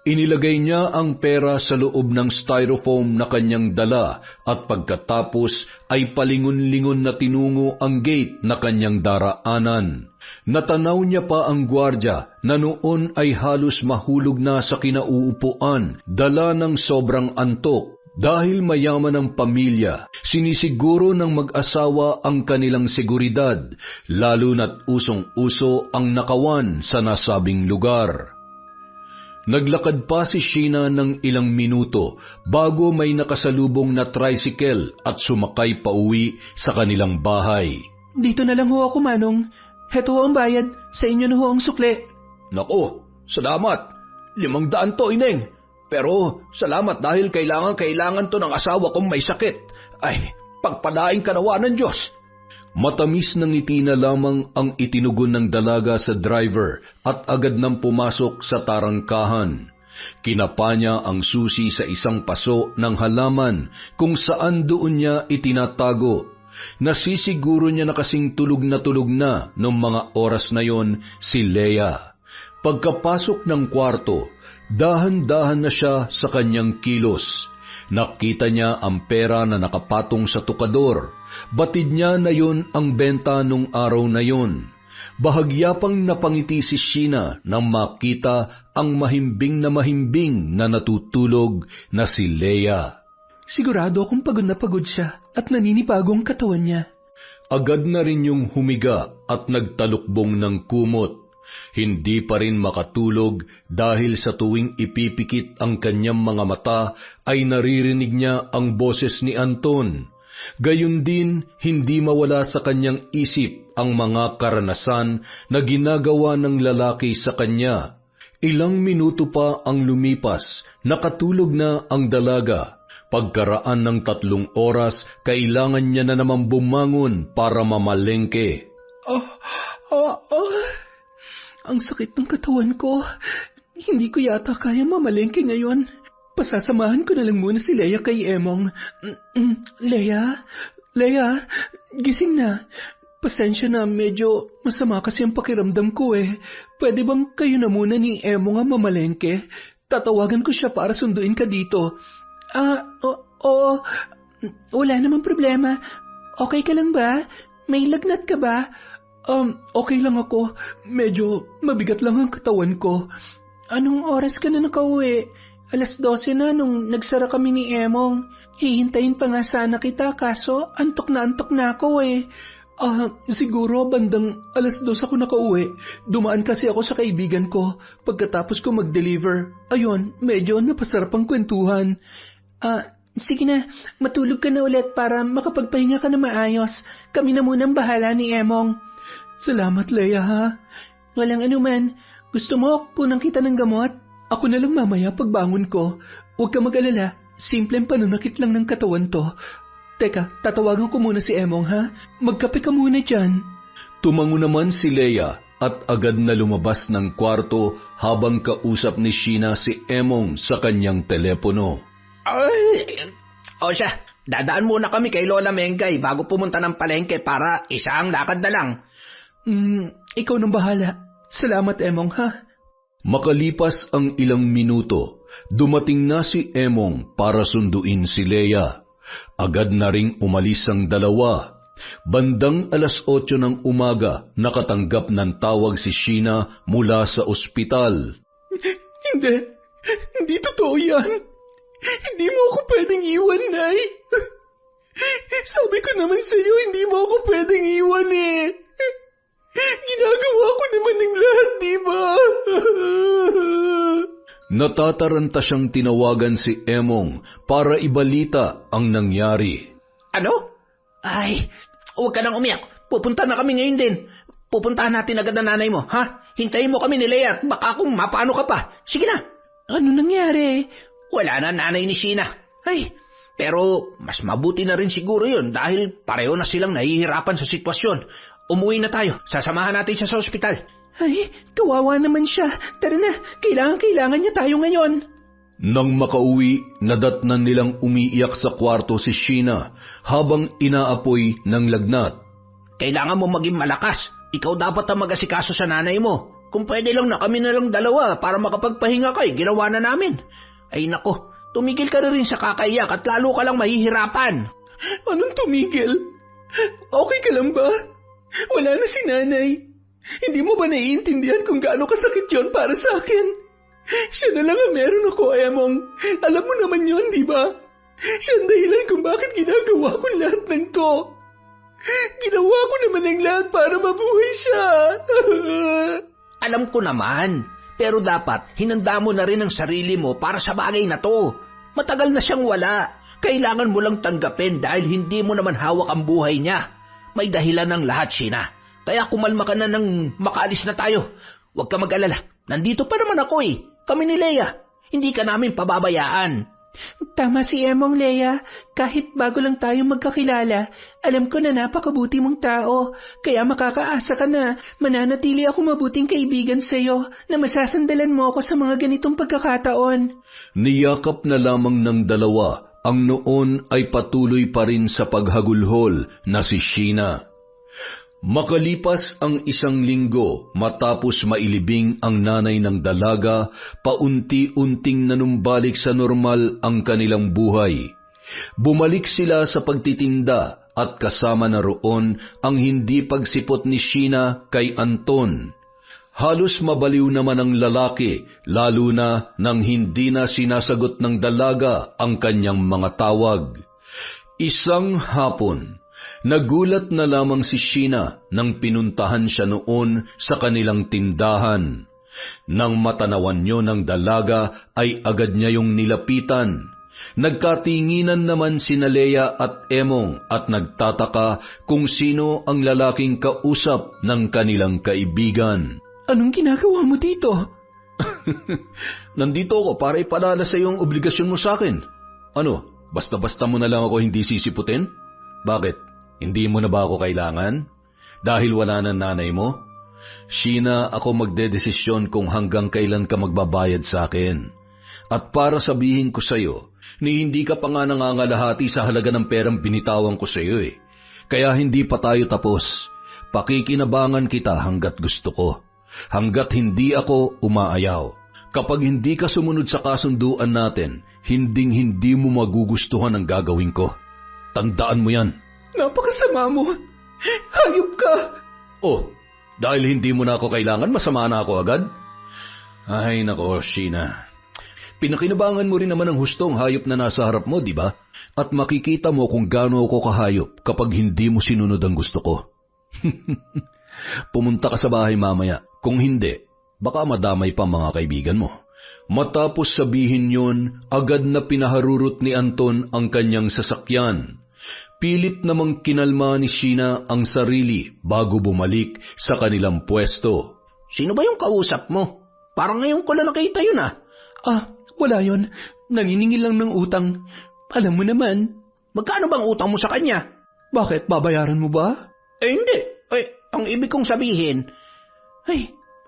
Inilagay niya ang pera sa loob ng styrofoam na kanyang dala at pagkatapos ay palingon-lingon na tinungo ang gate na kanyang daraanan. Natanaw niya pa ang gwardya na noon ay halos mahulog na sa kinauupuan, dala ng sobrang antok. Dahil mayaman ang pamilya, sinisiguro ng mag-asawa ang kanilang seguridad, lalo na't usong-uso ang nakawan sa nasabing lugar. Naglakad pa si Sheena ng ilang minuto bago may nakasalubong na tricycle at sumakay pauwi sa kanilang bahay. Dito na lang ho ako, Manong. Heto ho ang bayad. Sa inyo na ho ang sukle. Nako, salamat. 500 to, Ineng. Pero salamat dahil kailangan to ng asawa kong may sakit. Ay, pagpalain ka nawa ng Diyos. Matamis na ngiti na lamang ang itinugon ng dalaga sa driver at agad nang pumasok sa tarangkahan. Kinapa niya ang susi sa isang paso ng halaman kung saan doon niya itinatago. Nasisiguro niya na kasing tulog na noong mga oras na yon si Leia. Pagkapasok ng kwarto, dahan-dahan na siya sa kanyang kilos. Nakita niya ang pera na nakapatong sa tukador. Batid niya na yun ang benta nung araw na yun. Bahagya pang napangiti si Sheena nang makita ang mahimbing na natutulog na si Leia. Sigurado akong pagod na pagod siya at naninipagong katawan niya. Agad na rin yung humiga at nagtalukbong ng kumot. Hindi pa rin makatulog dahil sa tuwing ipipikit ang kanyang mga mata ay naririnig niya ang boses ni Anton. Gayun din, hindi mawala sa kanyang isip ang mga karanasan na ginagawa ng lalaki sa kanya. Ilang minuto pa ang lumipas, nakatulog na ang dalaga. Pagkaraan ng 3 oras, kailangan niya na naman bumangon para mamalengke. Ang sakit ng katawan ko. Hindi ko yata kaya mamalengke ngayon. Pasasamahan ko na lang muna si Leia kay Emong. Leia? Leia, gising na. Pasensya na, medyo masama kasi ang pakiramdam ko eh. Pwede bang kayo na muna ni Emong ang mamalengke? Tatawagan ko siya para sunduin ka dito. Oo. Wala namang problema. Okay ka lang ba? May lagnat ka ba? Okay lang ako. Medyo mabigat lang ang katawan ko. Anong oras ka na nakauwi? 12:00 na nung nagsara kami ni Emong. Hihintayin pa nga sana kita kaso antok na ako eh. Siguro bandang 2:00 ako nakauwi. Dumaan kasi ako sa kaibigan ko pagkatapos ko mag-deliver. Ayun, medyo napasarap ang kwentuhan. Sige na, matulog ka na ulit para makapagpahinga ka na maayos. Kami na munang bahala ni Emong. Salamat, Leia, ha? Walang anuman. Gusto mo kunang kita ng gamot? Ako na lang mamaya pagbangon ko. Huwag ka mag-alala. Simpleng pananakit lang ng katawan to. Teka, tatawagan ko muna si Emong, ha? Magkape ka muna dyan. Tumango naman si Leia at agad na lumabas ng kwarto habang kausap ni Sheena si Emong sa kanyang telepono. O siya, dadaan muna kami kay Lola Mengay bago pumunta ng palengke para isang lakad na lang. Ikaw nang bahala. Salamat, Emong, ha? Makalipas ang ilang minuto, dumating na si Emong para sunduin si Leia. Agad na ring umalis ang dalawa. Bandang 8:00 ng umaga, nakatanggap ng tawag si Sheena mula sa ospital. Hindi totoo yan. Hindi mo ako pwedeng iwan, Nay. Sabi ko naman sa'yo, hindi mo ako pwedeng iwan eh. Ginagawa ko naman ng lahat, di ba? Natataranta siyang tinawagan si Emong para ibalita ang nangyari. Ano? Ay, huwag ka nang umiyak. Pupunta na kami ngayon din. Pupuntahan natin agad ang nanay mo, ha? Hintayin mo kami ni Leia at baka kung mapaano ka pa. Sige na. Ano nangyari? Wala na nanay ni Sheena. Ay, pero mas mabuti na rin siguro yun dahil pareho na silang nahihirapan sa sitwasyon. Umuwi na tayo. Sasamahan natin siya sa ospital. Ay, kawawa naman siya. Tara na, kailangan niya tayo ngayon. Nang makauwi, nadatnan nilang umiiyak sa kwarto si Sheena habang inaapoy ng lagnat. Kailangan mo maging malakas. Ikaw dapat ang mag-asikaso sa nanay mo. Kung pwede lang na kami na lang dalawa para makapagpahinga ka, ginawa na namin. Ay nako, tumigil ka na rin sa kakaiyak at lalo ka lang mahihirapan. Anong tumigil? Okay ka lang ba? Wala na si nanay. Hindi mo ba naiintindihan kung gaano kasakit yon para sa akin? Siya na lang ang meron ako, Emong. Alam mo naman yon, di ba? Siya ang dahilan kung bakit ginagawa ko lahat ng to. Ginawa ko naman ang lahat para mabuhay siya. Alam ko naman, pero dapat hinanda mo na rin ang sarili mo para sa bagay na to. Matagal na siyang wala. Kailangan mo lang tanggapin dahil hindi mo naman hawak ang buhay niya. May dahilan ng lahat, Sheena. Kaya kumalma ka na nang makaalis na tayo. Huwag ka mag-alala. Nandito pa naman ako eh. Kami ni Leia. Hindi ka namin pababayaan. Tama si Emong, Leia. Kahit bago lang tayo magkakilala, alam ko na napakabuti mong tao. Kaya makakaasa ka na mananatili ako mabuting kaibigan sa'yo na masasandalan mo ako sa mga ganitong pagkakataon. Niyakap na lamang ng dalawa ang noon ay patuloy pa rin sa paghagulhol na si Sheena. Makalipas ang 1 linggo matapos mailibing ang nanay ng dalaga, paunti-unting nanumbalik sa normal ang kanilang buhay. Bumalik sila sa pagtitinda at kasama na roon ang hindi pagsipot ni Sheena kay Anton. Halos mabaliw naman ang lalaki, lalo na nang hindi na sinasagot ng dalaga ang kanyang mga tawag. Isang hapon, nagulat na lamang si Sheena nang pinuntahan siya noon sa kanilang tindahan. Nang matanawan niyo ng dalaga ay agad niya yung nilapitan. Nagkatinginan naman sina Leia at Emong at nagtataka kung sino ang lalaking kausap ng kanilang kaibigan. Anong ginagawa mo dito? Nandito ako para ipaalala sa iyong obligasyon mo sa akin. Ano, Basta-basta mo na lang ako hindi sisiputin? Bakit? Hindi mo na ba ako kailangan? Dahil wala na nanay mo? Sheena, ako magdedesisyon kung hanggang kailan ka magbabayad sa akin. At para sabihin ko sa'yo, ni hindi ka pa nga nangangalahati sa halaga ng perang binitawan ko sa'yo eh. Kaya hindi pa tayo tapos. Pakikinabangan kita hanggat gusto ko. Hanggat hindi ako umaayaw. Kapag hindi ka sumunod sa kasunduan natin, hinding-hindi mo magugustuhan ang gagawin ko. Tandaan mo yan. Napakasama mo. Hayop ka. Oh, dahil hindi mo na ako kailangan, masama na ako agad? Ay nako, Sheena. Pinakinabangan mo rin naman ang hustong hayop na nasa harap mo, di ba? At makikita mo kung gaano ako kahayop kapag hindi mo sinunod ang gusto ko. Pumunta ka sa bahay mamaya. Kung hindi, baka madamay pa mga kaibigan mo. Matapos sabihin yun, agad na pinaharurot ni Anton ang kanyang sasakyan. Pilit namang kinalma ni Sheena ang sarili bago bumalik sa kanilang pwesto. Sino ba yung kausap mo? Parang ngayon ko lang nakita yun ah. Wala yon. Naniningil lang ng utang. Alam mo naman. Magkano bang utang mo sa kanya? Bakit, babayaran mo ba? Hindi. Ang ibig kong sabihin,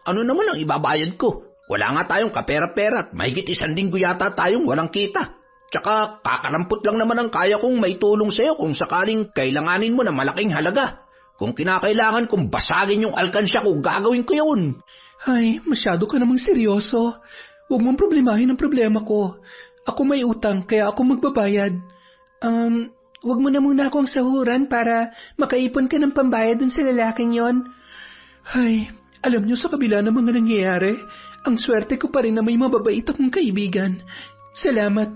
ano naman ang ibabayad ko? Wala nga tayong kapera-pera at mahigit 1 linggo yata tayong walang kita. Tsaka kakarampot lang naman ang kaya kong maitulong sa'yo kung sakaling kailanganin mo na malaking halaga. Kung kinakailangan kong basagin yung alkansya ko, gagawin ko yun. Masyado ka namang seryoso. Huwag mong problemahin ang problema ko. Ako may utang, kaya ako magbabayad. Huwag mo na muna akong sahuran para makaipon ka ng pambayad dun sa lalaking yon. Alam niyo sa kabila ng mga nangyayari, ang swerte ko pa rin na may mababait akong kaibigan. Salamat.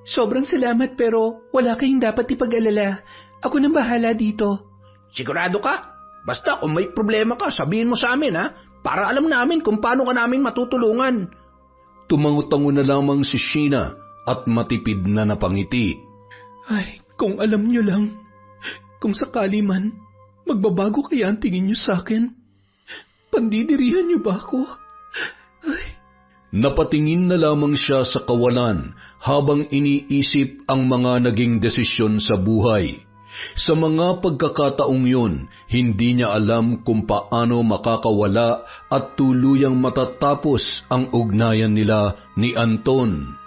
Sobrang salamat pero wala kayong dapat ipag-alala. Ako nang bahala dito. Sigurado ka? Basta kung may problema ka, sabihin mo sa amin ha, para alam namin kung paano ka namin matutulungan. Tumango-tango na lamang si Sheena at matipid na napangiti. Kung alam niyo lang, kung sakali man, magbabago kaya ang tingin niyo sa akin? Pandidirihan niyo ba ako? Napatingin na lamang siya sa kawalan habang iniisip ang mga naging desisyon sa buhay. Sa mga pagkakataong yun, hindi niya alam kung paano makakawala at tuluyang matatapos ang ugnayan nila ni Anton.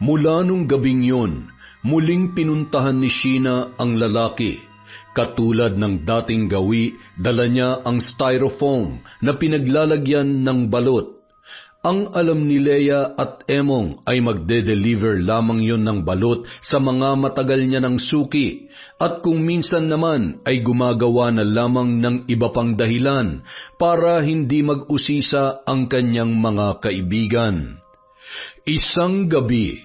Mula nung gabing yun, muling pinuntahan ni Sheena ang lalaki. Katulad ng dating gawi, dala niya ang styrofoam na pinaglalagyan ng balot. Ang alam ni Leia at Emong ay magde-deliver lamang yon ng balot sa mga matagal niya ng suki at kung minsan naman ay gumagawa na lamang ng iba pang dahilan para hindi mag-usisa ang kanyang mga kaibigan. Isang gabi,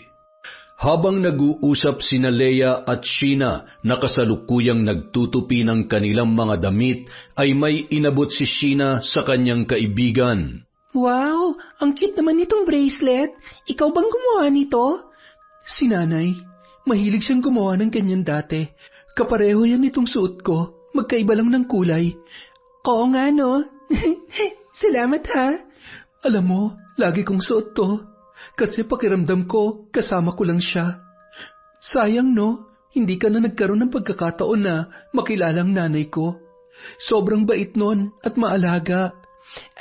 habang nag-uusap sina Leia at Sheena na kasalukuyang nagtutupi ng kanilang mga damit, ay may inabot si Sheena sa kanyang kaibigan. Wow, ang cute naman nitong bracelet. Ikaw bang gumawa nito? Si nanay. Mahilig siyang gumawa ng ganyan dati. Kapareho yan itong suot ko. Magkaiba lang ng kulay. Oo nga no. Salamat ha. Alam mo, lagi kong suot to. Kasi pakiramdam ko, kasama ko lang siya. Sayang no, hindi ka na nagkaroon ng pagkakataon na makilalang nanay ko. Sobrang bait nun at maalaga.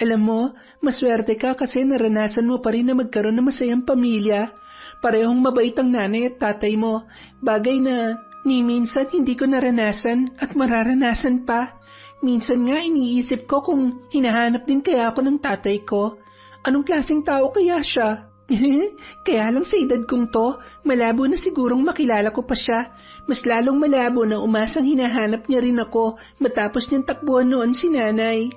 Alam mo, maswerte ka kasi naranasan mo pa rin na magkaroon ng masayang pamilya. Parehong mabait ang nanay at tatay mo. Bagay na ni minsan hindi ko naranasan at mararanasan pa. Minsan nga iniisip ko kung hinahanap din kaya ako ng tatay ko. Anong klaseng tao kaya siya? Kaya lang sa edad kong to, malabo na sigurong makilala ko pa siya. Mas lalong malabo na umasang hinahanap niya rin ako matapos niyang takbuhan noon si nanay.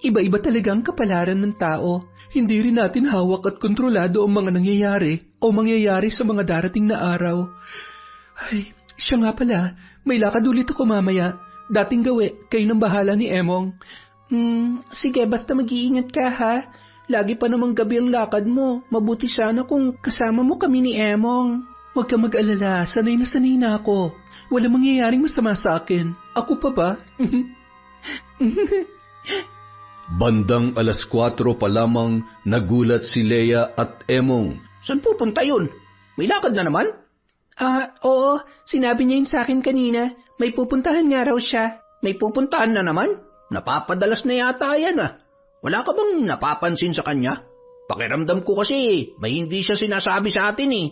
Iba-iba talaga ang kapalaran ng tao. Hindi rin natin hawak at kontrolado ang mga nangyayari o mangyayari sa mga darating na araw. Siya nga pala, may lakad ulit ako mamaya. Dating gawi, kayo nang bahala ni Emong. Sige, basta mag-iingat ka ha. Lagi pa namang gabi ang lakad mo. Mabuti sana kung kasama mo kami ni Emong. Huwag ka mag-alala, sanay na ako. Walang mangyayaring masama sa akin. Ako pa ba? Bandang 4:00 pa lamang nagulat si Leia at Emong. Saan pupunta yun? May lakad na naman? Oo, sinabi niya yun sa akin kanina. May pupuntahan nga raw siya. May pupuntahan na naman? Napapadalas na yata yan ah. Wala ka bang napapansin sa kanya? Pakiramdam ko kasi may hindi siya sinasabi sa atin eh.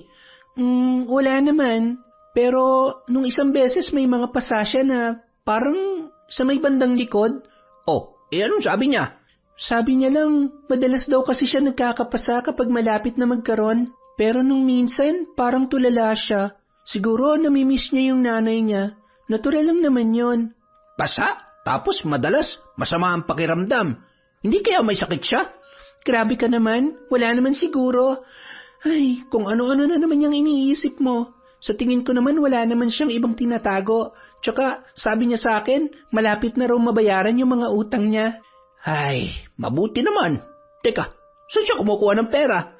Wala naman. Pero nung isang beses may mga pasasya na parang sa may bandang likod. Oh, anong sabi niya? Sabi niya lang, madalas daw kasi siya nagkakapasa kapag malapit na magkaroon. Pero nung minsan, parang tulala siya. Siguro namimiss niya yung nanay niya. Natural lang naman yon. Pasa? Tapos madalas, masama ang pakiramdam. Hindi kaya may sakit siya? Grabe ka naman, wala naman siguro. Ay, kung ano-ano na naman yung iniisip mo. Sa tingin ko naman wala naman siyang ibang tinatago. Tsaka, sabi niya sa akin, malapit na raw mabayaran yung mga utang niya. Ay, mabuti naman. Teka, saan siya kumukuha ng pera?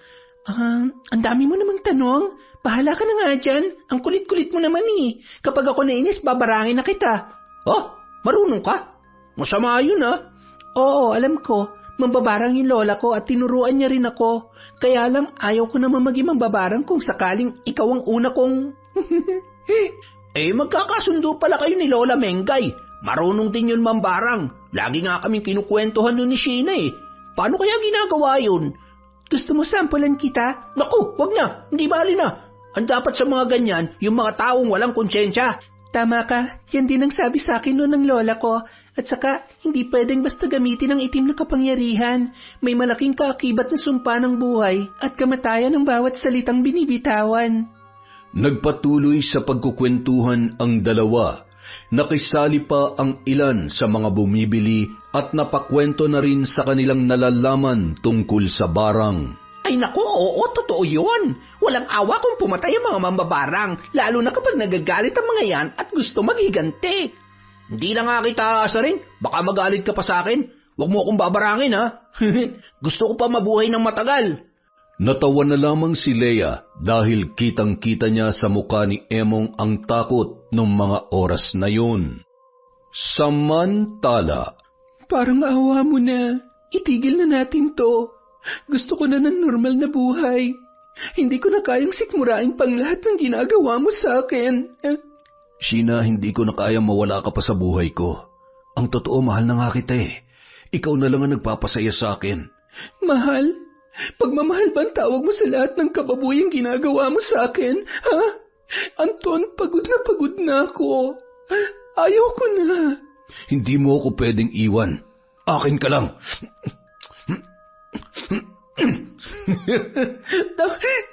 Ang dami mo namang tanong. Bahala ka na nga dyan. Ang kulit-kulit mo naman eh. Kapag ako nainis, babarangin na kita. Oh, marunong ka? Masama yun ah. Oo, alam ko. Mambabarang yung lola ko at tinuruan niya rin ako. Kaya lang ayaw ko naman maging mambabarang kung sakaling ikaw ang una kong... Magkakasundo pala kayo ni Lola Mengay. Marunong din yun mambarang. Lagi nga kaming kinukwentuhan nun ni Sheena eh. Paano kaya ginagawa yun? Gusto mo sampulan kita? Naku, wag na. Hindi bali na. Ang dapat sa mga ganyan, yung mga taong walang konsyensya. Tama ka. Yan din ang sabi sa akin noon ng lola ko. At saka, hindi pwedeng basta gamitin ang itim na kapangyarihan. May malaking kaakibat na sumpa ng buhay at kamatayan ng bawat salitang binibitawan. Nagpatuloy sa pagkukwentuhan ang dalawa. Nakisali pa ang ilan sa mga bumibili at napakwento na rin sa kanilang nalalaman tungkol sa barang. Ay naku, oo, totoo yun. Walang awa kung pumatay ang mga mambabarang, lalo na kapag nagagalit ang mga yan at gusto maghiganti. Hindi na nga kita aasarin, baka magalit ka pa sa akin. Huwag mo akong babarangin ha. Gusto ko pa mabuhay ng matagal. Natawa na lamang si Leia dahil kitang-kita niya sa mukha ni Emong ang takot ng mga oras na yun. Samantala, parang awa mo na. Itigil na natin to. Gusto ko na ng normal na buhay. Hindi ko na kayang sikmurain pang lahat ng ginagawa mo sa akin. Sheena, hindi ko na kayang mawala ka pa sa buhay ko. Ang totoo, mahal na nga kita eh. Ikaw na lang ang nagpapasaya sa akin. Mahal? Pagmamahal ba ang tawag mo sa lahat ng kababuyang ginagawa mo sa akin? Ha? Anton, pagod na ako. Ayaw ko na. Hindi mo ako pwedeng iwan. Akin ka lang.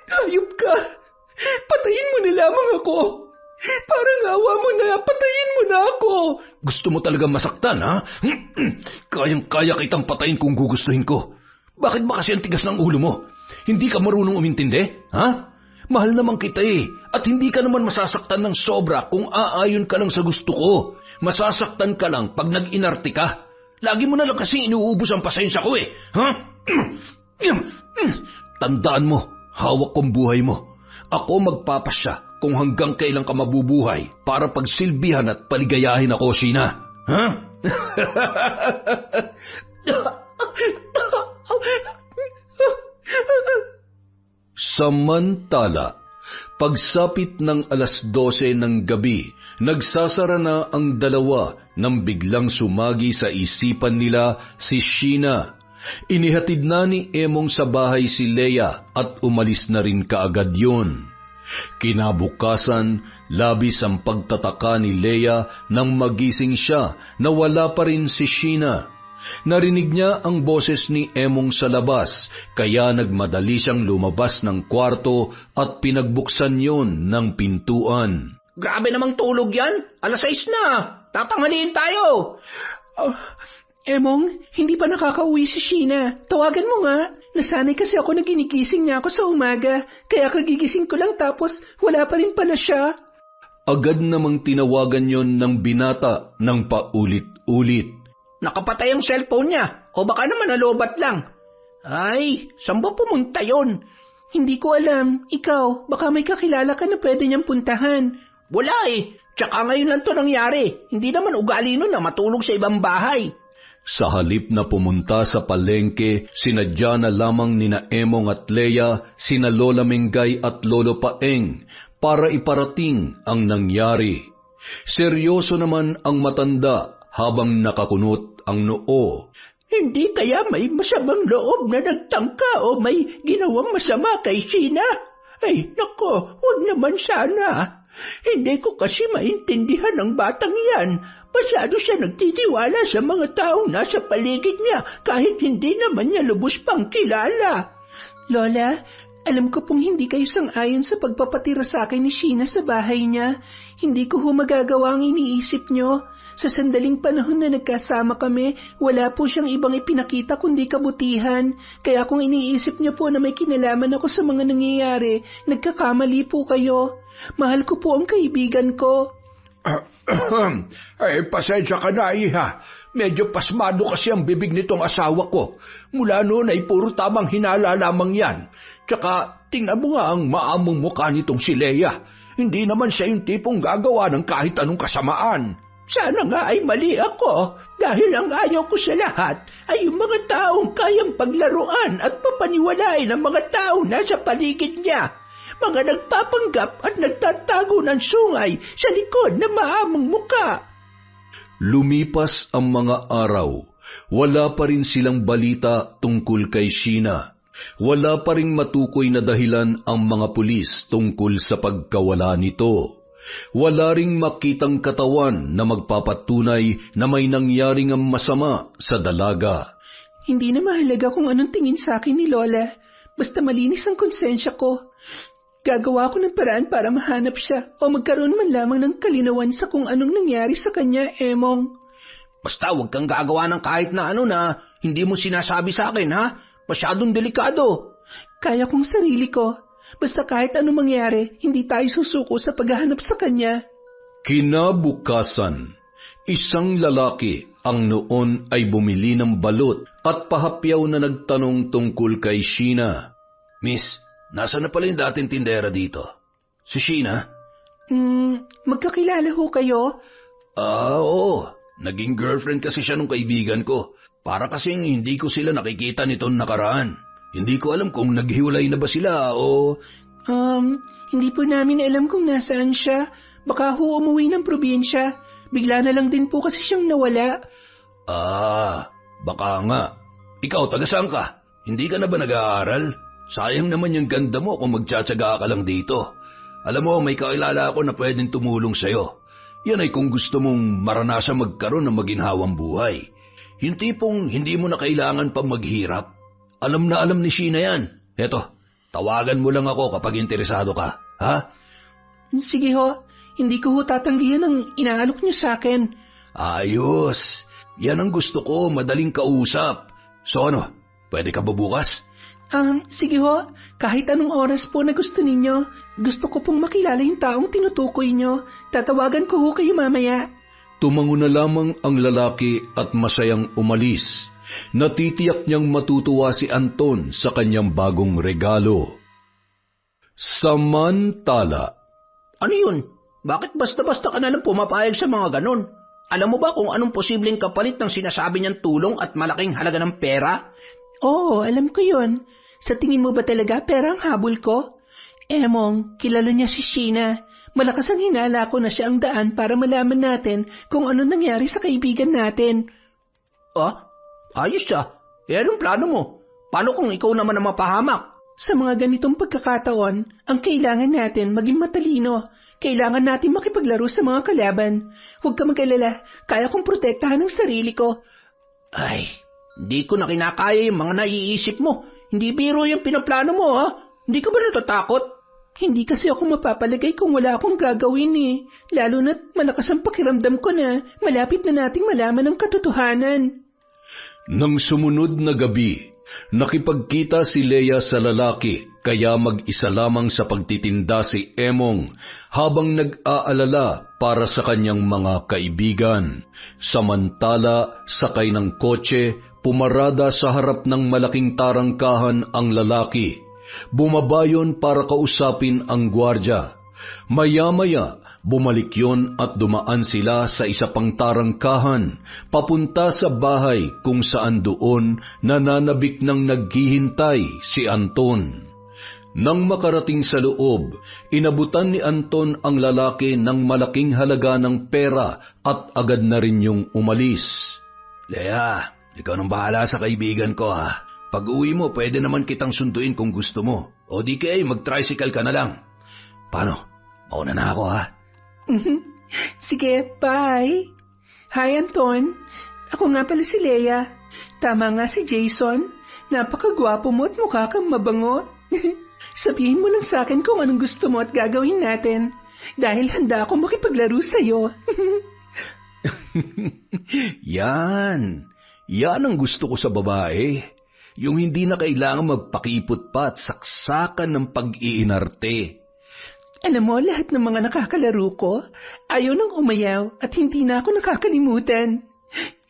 Hayop ka. Patayin mo na lamang ako. Parang awa mo na, patayin mo na ako. Gusto mo talaga masaktan, ha? Kayang-kaya kitang patayin kung gugustuhin ko. Bakit ba kasi ang tigas ng ulo mo? Hindi ka marunong umintindi, ha? Mahal naman kita eh, at hindi ka naman masasaktan ng sobra kung aayon ka lang sa gusto ko. Masasaktan ka lang pag nag-inarte ka. Lagi mo na lang kasi inuubos ang pasensya ko eh, ha? Tandaan mo, hawak kong buhay mo. Ako magpapasya kung hanggang kailan ka mabubuhay para pagsilbihan at paligayahin ako, Sheena. Ha? Samantala, pagsapit ng 12:00 ng gabi, nagsasara na ang dalawa nang biglang sumagi sa isipan nila si Sheena. Inihatid na ni Emong sa bahay si Leia at umalis na rin kaagad yun. Kinabukasan, labis ang pagtataka ni Leia nang magising siya na wala pa rin si Sheena. Narinig niya ang boses ni Emong sa labas, kaya nagmadali siyang lumabas ng kwarto at pinagbuksan yon ng pintuan. Grabe namang tulog yan, 6:00 na, tatanghaliin tayo. Emong, hindi pa nakakauwi si Sheena. Tawagan mo nga. Nasanay kasi ako na ginigising niya ako sa umaga, kaya kagigising ko lang tapos wala pa rin pala siya. Agad namang tinawagan yon ng binata ng paulit-ulit. Nakapatay ang cellphone niya, o baka naman nalobat lang. Ay, saan ba pumunta yon? Hindi ko alam. Ikaw, baka may kakilala ka na pwede niyang puntahan. Wala eh. Tsaka ngayon lang to nangyari. Hindi naman ugali nun na matulog sa ibang bahay. Sa halip na pumunta sa palengke, sinadya na lamang nina Emong at Leia, sina Lola Mengay at Lolo Paeng para iparating ang nangyari. Seryoso naman ang matanda habang nakakunot ang noo. Hindi kaya may masamang loob na nagtangka o may ginawang masama kay Sheena? Ay, nako, huwag naman sana. Hindi ko kasi maintindihan ang batang yan. Masyado siya nagtitiwala sa mga taong nasa paligid niya kahit hindi naman niya lubos pang kilala. Lola, alam ko pong hindi kayo sang-ayon sa pagpapatira sa akin ni Sheena sa bahay niya. Hindi ko magagawa ang iniisip niyo. Sa sandaling panahon na nagkasama kami, wala po siyang ibang ipinakita kundi kabutihan. Kaya kung iniisip niyo po na may kinalaman ako sa mga nangyayari, nagkakamali po kayo. Mahal ko po ang kaibigan ko. Ay, pasensya ka na, iha. Medyo pasmado kasi ang bibig nitong asawa ko. Mula noon ay puro tamang hinala lamang yan. Tsaka, tingnan mo nga ang maamong mukha nitong si Leia. Hindi naman siya yung tipong gagawa ng kahit anong kasamaan. Sana nga ay mali ako dahil ang ayaw ko sa lahat ay yung mga taong kayang paglaruan at papaniwalain ng mga taong nasa paligid niya. Mga nagpapanggap at nagtatago ng sungay sa likod ng maamong muka. Lumipas ang mga araw, wala pa rin silang balita tungkol kay Sheena. Wala pa ring matukoy na dahilan ang mga pulis tungkol sa pagkawala nito. Wala ring makitang katawan na magpapatunay na may nangyaring masama sa dalaga. Hindi na mahalaga kung anong tingin sa akin ni Lola. Basta malinis ang konsensya ko. Gagawa ko ng paraan para mahanap siya o magkaroon man lamang ng kalinawan sa kung anong nangyari sa kanya, Emong. Basta huwag kang gagawa ng kahit na ano na hindi mo sinasabi sa akin, ha? Masyadong delikado. Kaya kong sarili ko. Basta kahit anong mangyari, hindi tayo susuko sa paghahanap sa kanya. Kinabukasan, isang lalaki ang noon ay bumili ng balot at pahapyaw na nagtanong tungkol kay Sheena. Miss, nasa na pala yung dating tindera dito? Si Sheena? Magkakilala ho kayo? Oo. Naging girlfriend kasi siya nung kaibigan ko. Para kasing hindi ko sila nakikita nitong nakaraan. Hindi ko alam kung naghiwalay na ba sila o... Hindi po namin alam kung nasaan siya. Baka ho umuwi ng probinsya. Bigla na lang din po kasi siyang nawala. Baka nga. Ikaw, taga saan ka? Hindi ka na ba nag-aaral? Sayang naman yung ganda mo kung magtsatsaga ka lang dito. Alam mo, may kakilala ako na pwedeng tumulong sa'yo. Yan ay kung gusto mong maranasan magkaroon ng maginhawang buhay. Yung tipong hindi mo na kailangan pang maghirap. Alam na alam ni Sheena yan. Eto, tawagan mo lang ako kapag interesado ka, ha? Sige ho, hindi ko ho tatanggihan ang inaalok niyo sa akin. Ayos, yan ang gusto ko, madaling kausap. So ano, pwede ka ba bukas? Sige ho, kahit anong oras po na gusto ninyo, gusto ko pong makilala yung taong tinutukoy nyo. Tatawagan ko ho kayo mamaya. Tumango na lamang ang lalaki at masayang umalis. Natitiyak niyang matutuwa si Anton sa kanyang bagong regalo. Samantala, ano yun? Bakit basta-basta ka nalang pumapayag sa mga ganon? Alam mo ba kung anong posibleng kapalit ng sinasabi niyang tulong at malaking halaga ng pera? Oo, alam ko yun. Sa tingin mo ba talaga pera ang habol ko? Emong, kilala niya si Sheena. Malakas ang hinala ko na siya ang daan para malaman natin kung ano nangyari sa kaibigan natin. Ayos siya. Anong plano mo? Paano kung ikaw naman ang mapahamak? Sa mga ganitong pagkakataon, ang kailangan natin maging matalino. Kailangan natin makipaglaro sa mga kalaban. Huwag ka mag-alala, kaya kong protektahan ang sarili ko. Ay, hindi ko na kinakaya yung mga naiisip mo. Hindi biro yung pinaplano mo, ha? Hindi ka ba natatakot? Hindi kasi ako mapapalagay kung wala akong gagawin eh. Lalo na't malakas ang pakiramdam ko na malapit na nating malaman ang katotohanan. Nang sumunod na gabi, nakipagkita si Leia sa lalaki kaya mag-isa lamang sa pagtitinda si Emong habang nag-aalala para sa kanyang mga kaibigan. Samantala, sakay ng kotse, pumarada sa harap ng malaking tarangkahan ang lalaki. Bumabayon para kausapin ang gwardya. Maya-maya, bumalik yon at dumaan sila sa isa pang tarangkahan, papunta sa bahay kung saan doon nananabik ng naghihintay si Anton. Nang makarating sa loob, inabutan ni Anton ang lalaki ng malaking halaga ng pera at agad na rin yung umalis. Leia, ikaw nang bahala sa kaibigan ko ha. Pag uwi mo, pwede naman kitang sunduin kung gusto mo. O di kaya mag-tricycle ka na lang. Paano? Mauna na ako ha. Sige, bye. Hi, Anton. Ako nga pala si Leia. Tama nga si Jason. Napakagwapo mo at mukha kang mabango. Sabihin mo lang sa akin kung anong gusto mo at gagawin natin. Dahil handa ako makipaglaro sa'yo. Yan ang gusto ko sa babae. Yung hindi na kailangan magpakipot pa at saksakan ng pag-iinarte. Alam mo, lahat ng mga nakakalaro ko, ayaw nang umayaw at hindi na ako nakakalimutan.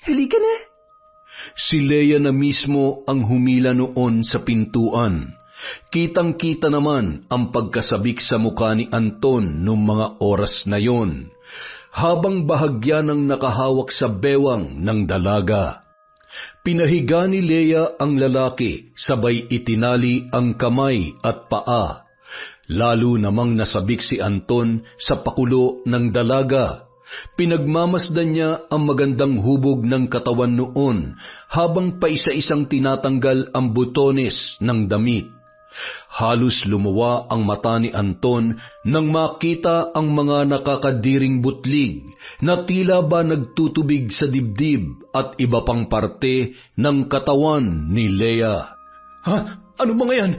Halika na. Si Leia na mismo ang humila noon sa pintuan. Kitang-kita naman ang pagkasabik sa mukha ni Anton noong mga oras na yon, habang bahagya ng nakahawak sa bewang ng dalaga. Pinahiga ni Leia ang lalaki, sabay itinali ang kamay at paa. Lalo namang nasabik si Anton sa pakulo ng dalaga. Pinagmamasdan niya ang magandang hubog ng katawan noon habang paisa-isang tinatanggal ang butones ng damit. Halos lumuwa ang mata ni Anton nang makita ang mga nakakadiring butlig na tila ba nagtutubig sa dibdib at iba pang parte ng katawan ni Leia. Ha? Ano mga yan?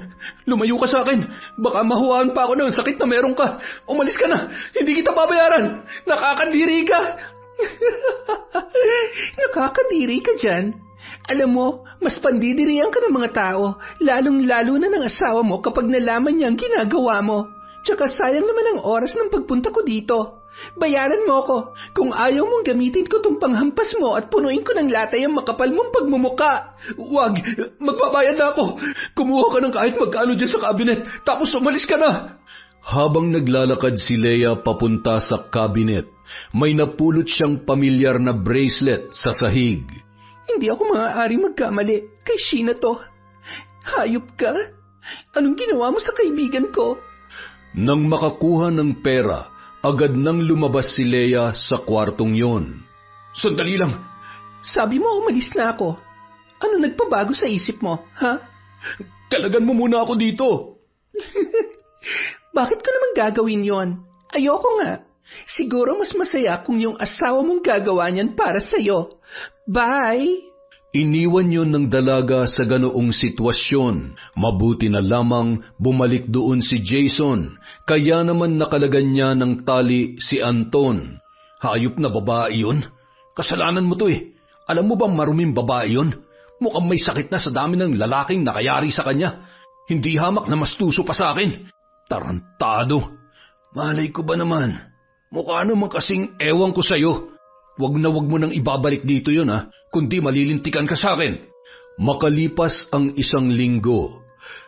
Lumayo ka sa akin. Baka mahuwaan pa ako ng sakit na meron ka. Umalis ka na. Hindi kita babayaran. Nakakadiri ka. Nakakadiri ka dyan. Alam mo, mas pandidirihan ka ng mga tao, lalong-lalo na ng asawa mo kapag nalaman niya ang ginagawa mo. Tsaka sayang naman ang oras ng pagpunta ko dito. Bayaran mo ko. Kung ayaw mong gamitin ko tong panghampas mo at punuin ko ng latay ang makapal mong pagmumuka. Wag, magbabayad na ako. Kumuha ka ng kahit magkano dyan sa cabinet, tapos umalis ka na. Habang naglalakad si Leia papunta sa cabinet, may napulot siyang pamilyar na bracelet sa sahig. Hindi ako maaaring magkamali. Kay Sheena to. Hayop ka? Anong ginawa mo sa kaibigan ko? Nang makakuha ng pera, agad nang lumabas si Leia sa kwartong yon. Sandali lang. Sabi mo umalis na ako. Ano nagpabago sa isip mo, ha? Talagan mo muna ako dito. Bakit ko naman gagawin yon? Ayoko nga. Siguro mas masaya kung yung asawa mong gagawa niyan para sa'yo. Bye! Iniwan yon ng dalaga sa ganoong sitwasyon. Mabuti na lamang bumalik doon si Jason, kaya naman nakalagan niya ng tali si Anton. Hayop na babae yun. Kasalanan mo to eh. Alam mo bang maruming babae yun? Mukhang may sakit na sa dami ng lalaking nakayari sa kanya. Hindi hamak na mastuso pa sa akin. Tarantado. Malay ko ba naman? Mukha naman kasing ewan ko sa'yo. Wag mo nang ibabalik dito yun ha, kundi malilintikan ka sa akin. Makalipas ang 1 linggo,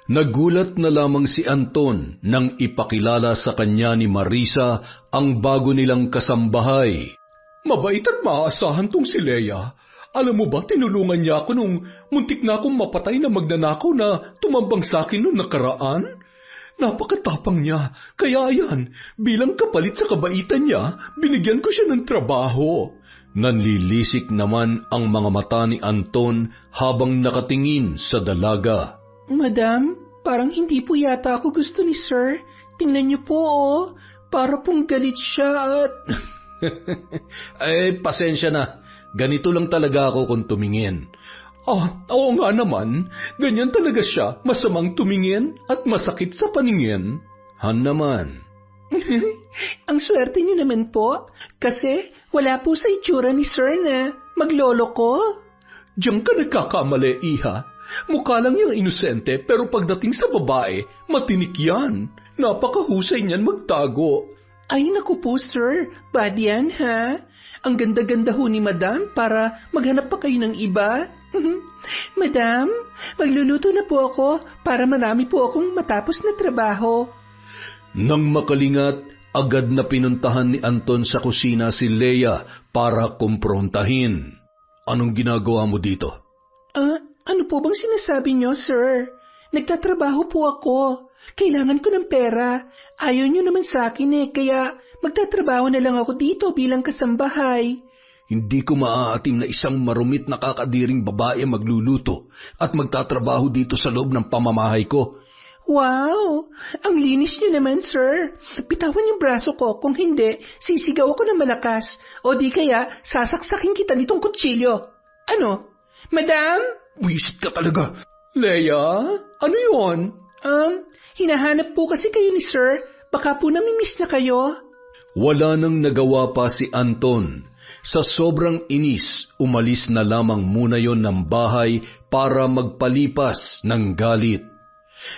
nagulat na lamang si Anton nang ipakilala sa kanya ni Marisa ang bago nilang kasambahay. Mabait at maaasahan tong si Leia. Alam mo ba, tinulungan niya ako nung muntik na akong mapatay na magnanakaw na tumambang sa akin noong nakaraan. Napakatapang niya, kaya yan, bilang kapalit sa kabaitan niya, binigyan ko siya ng trabaho. Nanlilisik naman ang mga mata ni Anton habang nakatingin sa dalaga. Madam, parang hindi po yata ako gusto ni Sir. Tingnan niyo po oh, para pong galit siya at... Ay, pasensya na. Ganito lang talaga ako kung tumingin. Oo nga naman. Ganyan talaga siya. Masamang tumingin at masakit sa paningin. Han naman. Ang swerte niyo naman po. Kasi wala po sa itsura ni Sir na maglolo ko. Diyan ka nagkakamali, iha. Mukha lang yung inosente pero pagdating sa babae, matinik yan. Napakahusay niyan magtago. Ay naku po, Sir. Bad yan, ha? Ang ganda-ganda ho ni Madam para maghanap pa kayo ng iba. Madam, magluluto na po ako para marami po akong matapos na trabaho. Nang makalingat, agad na pinuntahan ni Anton sa kusina si Leia para kumprontahin. Anong ginagawa mo dito? Ano po bang sinasabi niyo, sir? Nagtatrabaho po ako. Kailangan ko ng pera. Ayaw niyo naman sa akin kaya magtatrabaho na lang ako dito bilang kasambahay. Hindi ko maaatim na isang marumit na kakadiring babae magluluto at magtatrabaho dito sa loob ng pamamahay ko. Wow! Ang linis niyo naman, sir. Bitawan yung braso ko. Kung hindi, sisigaw ako ng malakas. O di kaya, sasaksakin kita nitong kutsilyo. Ano? Madam? Wisit ka talaga. Leia? Ano yon? Hinahanap po kasi kayo ni sir. Baka po namimiss na kayo. Wala nang nagawa pa si Anton. Sa sobrang inis, umalis na lamang muna yon ng bahay para magpalipas ng galit.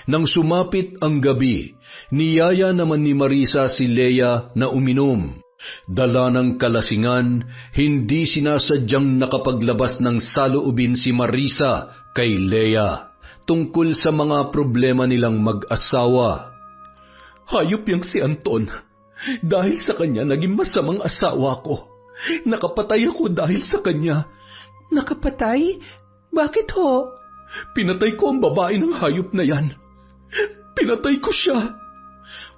Nang sumapit ang gabi, niyaya naman ni Marisa si Leia na uminom. Dala ng kalasingan, hindi sinasadyang nakapaglabas ng saloobin si Marisa kay Leia tungkol sa mga problema nilang mag-asawa. Hayop yang si Anton. Dahil sa kanya, naging masamang asawa ko. Nakapatay ako dahil sa kanya. Nakapatay? Bakit ho? Pinatay ko ang babae ng hayop na yan. Pinatay ko siya.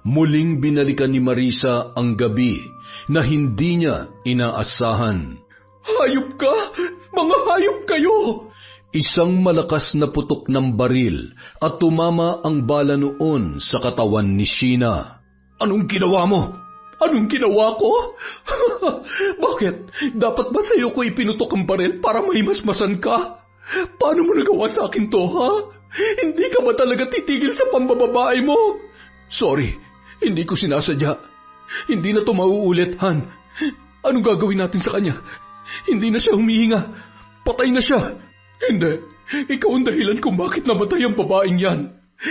Muling binalikan ni Marisa ang gabi na hindi niya inaasahan. Hayop ka? Mga hayop kayo! Isang malakas na putok ng baril at tumama ang bala noon sa katawan ni Sheena. Anong ginawa mo? Anong ginawa ko? Bakit? Dapat ba sa'yo ko ipinutok ang baril para mahimasmasan ka? Paano mo nagawa sa akin to, ha? Hindi ka ba talaga titigil sa pambababae mo? Sorry, hindi ko sinasadya. Hindi na to mauulit, Han. Anong gagawin natin sa kanya? Hindi na siya humihinga. Patay na siya. Hindi. Ikaw ang dahilan kung bakit namatay ang babaeng yan.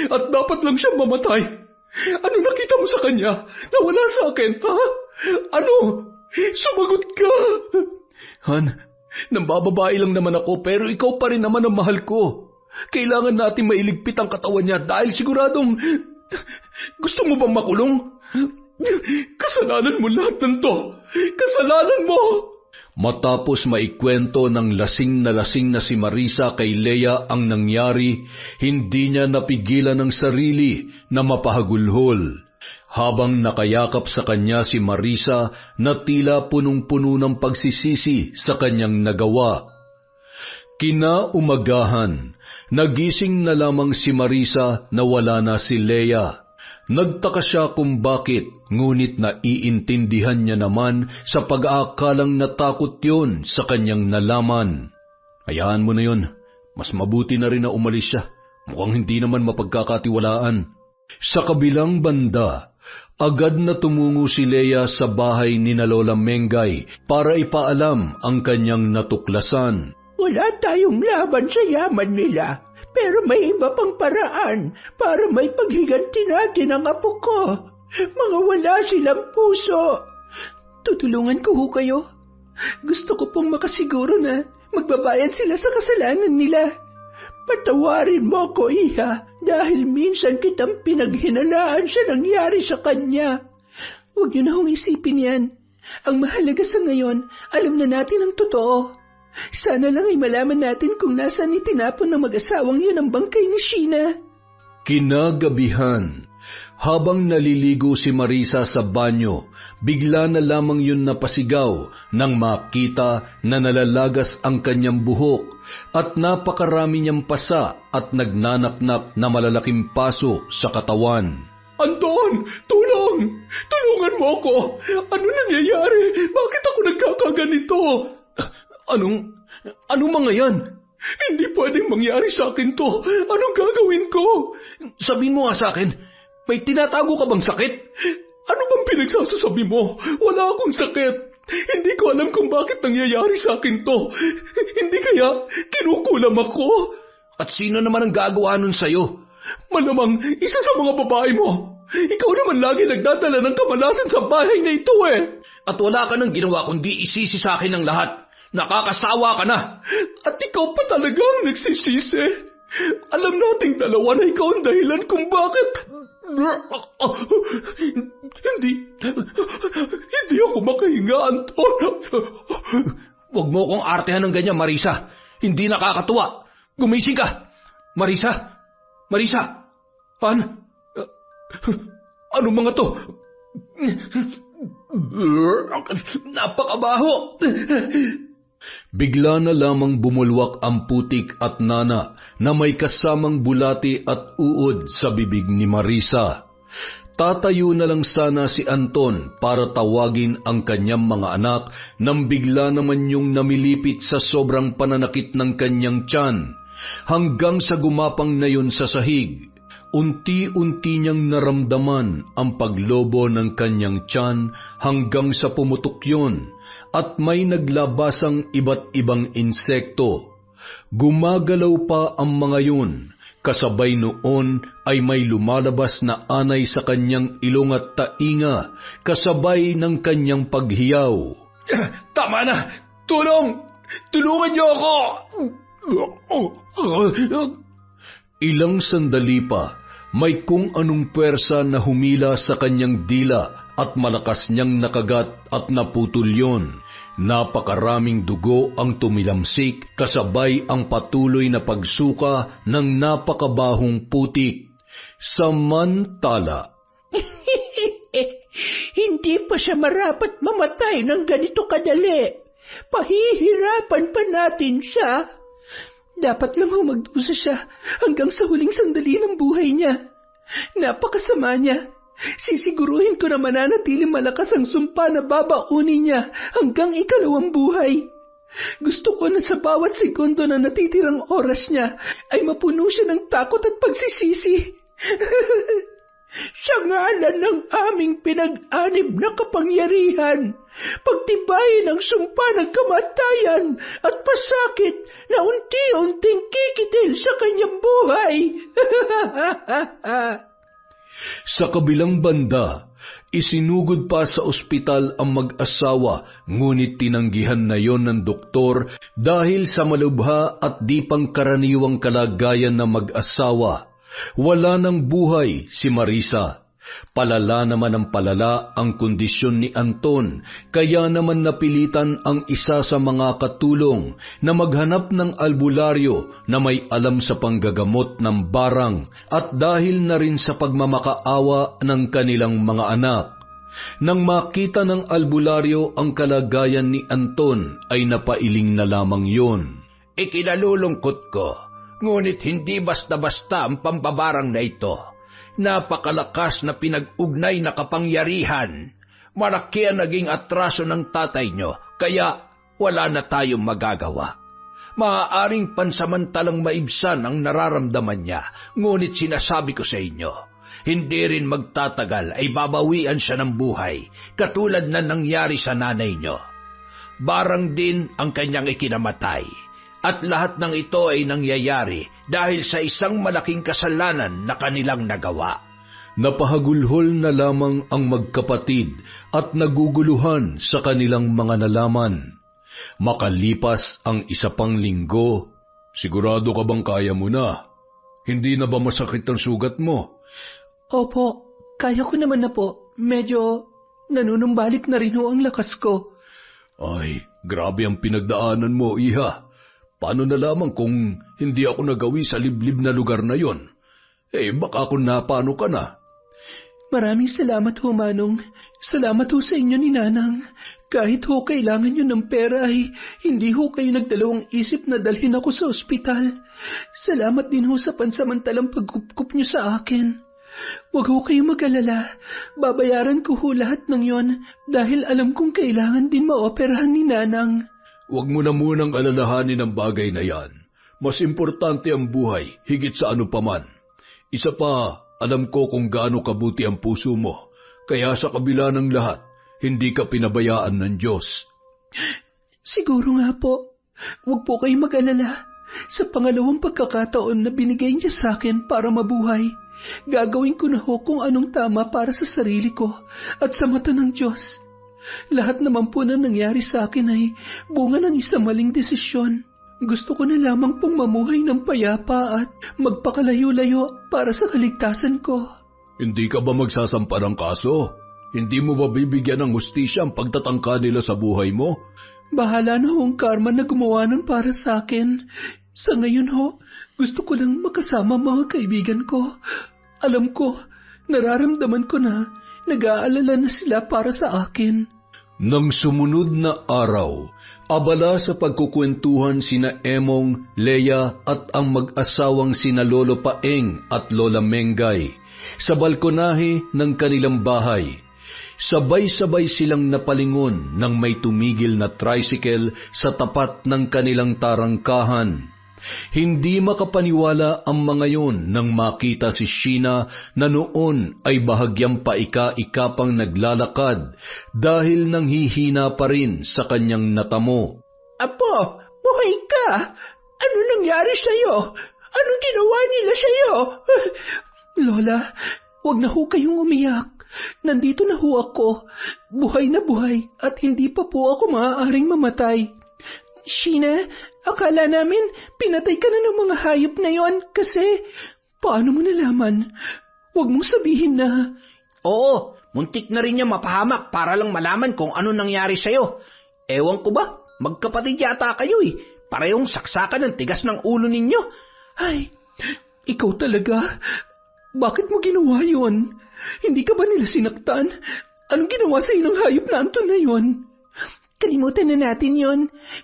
At dapat lang siya mamatay. Ano nakita mo sa kanya? Nawala sa akin, ha? Ano? Sumagot ka! Han, nambababae lang naman ako pero ikaw pa rin naman ang mahal ko. Kailangan natin mailigpit ang katawan niya dahil siguradong... Gusto mo bang makulong? Kasalanan mo lahat ng to! Kasalanan mo! Matapos maikwento ng lasing na si Marisa kay Leia ang nangyari, hindi niya napigilan ang sarili na mapahagulhol. Habang nakayakap sa kanya si Marisa na tila punong-puno ng pagsisisi sa kanyang nagawa. Kinaumagahan, nagising na lamang si Marisa na wala na si Leia. Nagtaka siya kung bakit, ngunit naiintindihan niya naman sa pag-aakalang natakot yun sa kanyang nalaman. Hayaan mo na yun, mas mabuti na rin na umalis siya. Mukhang hindi naman mapagkakatiwalaan. Sa kabilang banda, agad na tumungo si Leia sa bahay ni na Lola Mengay para ipaalam ang kanyang natuklasan. Wala tayong laban sa yaman nila. Pero may iba pang paraan para may paghiganti natin ang apo ko. Mga wala silang puso. Tutulungan ko ho kayo. Gusto ko pong makasiguro na magbabayad sila sa kasalanan nila. Patawarin mo ko, Iha, dahil minsan kitang pinaghinalaan sa nangyari sa kanya. Huwag niyo na hong isipin yan. Ang mahalaga sa ngayon, alam na natin ang totoo. Sana lang ay malaman natin kung nasaan itinapon ng mag-asawang yun ang bangkay ni Sheena. Kinagabihan, habang naliligo si Marisa sa banyo, bigla na lamang yun napasigaw nang makita na nalalagas ang kanyang buhok at napakarami niyang pasa at nagnanaknak na malalaking paso sa katawan. Anton! Tulong! Tulungan mo ako! Ano nangyayari? Bakit ako nagkakaganito? Anong mga yan? Hindi pwedeng mangyari sa akin to. Anong gagawin ko? Sabihin mo nga sa akin, may tinatago ka bang sakit? Ano bang pinagsasasabi mo? Wala akong sakit. Hindi ko alam kung bakit nangyayari sa akin to. Hindi kaya kinukulam ako? At sino naman ang gagawa nun sa'yo? Malamang isa sa mga babae mo. Ikaw naman lagi nagdadala ng kamalasan sa bahay na ito eh. At wala ka nang ginawa kundi isisi sa akin ang lahat. Nakakasawa ka na. At ikaw pa talagang nagsisisi. Alam nating dalawa na ikaw ang dahilan kung bakit. Hindi ako makahinga, Anton. Huwag mo kong artehan ng ganyan, Marisa. Hindi nakakatuwa. Gumising ka. Marisa? Marisa? Ano mga to? Napakabaho! Bigla na lamang bumulwak ang putik at nana na may kasamang bulati at uod sa bibig ni Marisa. Tatayo na lang sana si Anton para tawagin ang kanyang mga anak nang bigla naman yung namilipit sa sobrang pananakit ng kanyang tiyan hanggang sa gumapang na yun sa sahig. Unti-unti niyang naramdaman ang paglobo ng kanyang tiyan hanggang sa pumutok yun at may naglabasang iba't ibang insekto. Gumagalaw pa ang mga yun. Kasabay noon ay may lumalabas na anay sa kanyang ilong at tainga, kasabay ng kanyang paghiyaw. Tama na! Tulong! Tulungan niyo ako! Ilang sandali pa, may kung anong puwersa na humila sa kanyang dila at malakas niyang nakagat at naputol yon. Napakaraming dugo ang tumilamsik kasabay ang patuloy na pagsuka ng napakabahong putik. Samantala, Hindi pa siya marapat mamatay ng ganito kadali. Pahihirapan pa natin siya. Dapat lang magdusa siya hanggang sa huling sandali ng buhay niya. Napakasama niya. Sisiguruhin ko na mananatiling malakas ang sumpa na babaunin niya hanggang ikalawang buhay. Gusto ko na sa bawat segundo na natitirang oras niya ay mapuno siya ng takot at pagsisisi. Sa ngalan ng aming pinag-anib na kapangyarihan, pagtibayin ang sumpa ng kamatayan at pasakit na unti-unting kikitil sa kanyang buhay. sa kabilang banda, isinugod pa sa ospital ang mag-asawa, ngunit tinanggihan na yon ng doktor dahil sa malubha at di pangkaraniwang kalagayan ng mag-asawa. Wala ng buhay si Marisa. Palala naman ang palala ang kondisyon ni Anton, kaya naman napilitan ang isa sa mga katulong na maghanap ng albularyo na may alam sa panggagamot ng barang at dahil na rin sa pagmamakaawa ng kanilang mga anak. Nang makita ng albularyo ang kalagayan ni Anton ay napailing na lamang yon. Ikinalulungkot ko, ngunit hindi basta-basta ang pambabarang na ito. Napakalakas na pinag-ugnay na kapangyarihan. Malaki ang naging atraso ng tatay nyo, kaya wala na tayong magagawa. Maaaring pansamantalang maibsan ang nararamdaman niya, ngunit sinasabi ko sa inyo, hindi rin magtatagal ay babawian siya ng buhay, katulad na nangyari sa nanay nyo. Barang din ang kanyang ikinamatay. At lahat ng ito ay nangyayari dahil sa isang malaking kasalanan na kanilang nagawa. Napahagulhol na lamang ang magkapatid at naguguluhan sa kanilang mga nalaman. Makalipas ang isa pang linggo, sigurado ka bang kaya mo na? Hindi na ba masakit ang sugat mo? Opo, kaya ko naman na po. Medyo nanunumbalik na rin ho ang lakas ko. Ay, grabe ang pinagdaanan mo, iha. Paano na lamang kung hindi ako nagawi sa liblib na lugar na yon? Baka kung napano ka na. Maraming salamat ho, Manong. Salamat ho sa inyo ni Nanang. Kahit ho kailangan nyo ng pera ay hindi ho kayo nagdalawang isip na dalhin ako sa ospital. Salamat din ho sa pansamantalang pagkupkup nyo sa akin. Huwag ho kayo mag-alala. Babayaran ko ho lahat ng yon dahil alam kong kailangan din maoperahan ni Nanang. Huwag mo na munang alalahanin ang bagay na yan. Mas importante ang buhay, higit sa ano paman. Isa pa, alam ko kung gaano kabuti ang puso mo. Kaya sa kabila ng lahat, hindi ka pinabayaan ng Diyos. Siguro nga po. Huwag po kayong mag-alala. Sa pangalawang pagkakataon na binigay niya sa akin para mabuhay, gagawin ko na ho kung anong tama para sa sarili ko at sa mata ng Diyos. Lahat naman po na nangyari sa akin ay bunga ng isang maling desisyon. Gusto ko na lamang pong mamuhay ng payapa at magpakalayo-layo para sa kaligtasan ko. Hindi ka ba magsasampa ng kaso? Hindi mo ba bibigyan ng hustisya ang pagtatangka nila sa buhay mo? Bahala na ho ang karma na gumawa ng para sa akin. Sa ngayon ho, gusto ko lang makasama mga kaibigan ko. Alam ko, Nararamdaman ko na nag-aalala na sila para sa akin. Nang sumunod na araw, abala sa pagkukwentuhan sina Emong, Leia at ang mag-asawang sina Lolo Paeng at Lola Mengay sa balkonahe ng kanilang bahay. Sabay-sabay silang napalingon nang may tumigil na tricycle sa tapat ng kanilang tarangkahan. Hindi makapaniwala ang mga yon nang makita si Sheena na noon ay bahagyang paika-ika pang naglalakad dahil nanghihina pa rin sa kanyang natamo. Apo, buhay ka! Ano nangyari sa'yo? Anong ginawa nila sa'yo? Lola, wag na ho kayong umiyak. Nandito na ho ako. Buhay na buhay at hindi pa po ako maaaring mamatay. Sheena, akala namin pinatay ka na ng mga hayop na yon kasi paano mo nalaman? Huwag mong sabihin na... Oo, muntik na rin niya mapahamak para lang malaman kung ano nangyari sa'yo. Ewan ko ba, magkapatid yata kayo eh. Parehong saksakan ng tigas ng ulo ninyo. Ay, ikaw talaga. Bakit mo ginawa yon? Hindi ka ba nila sinaktan? Anong ginawa sa'yo ng hayop na Anton na yon? Kalimutan na natin yon.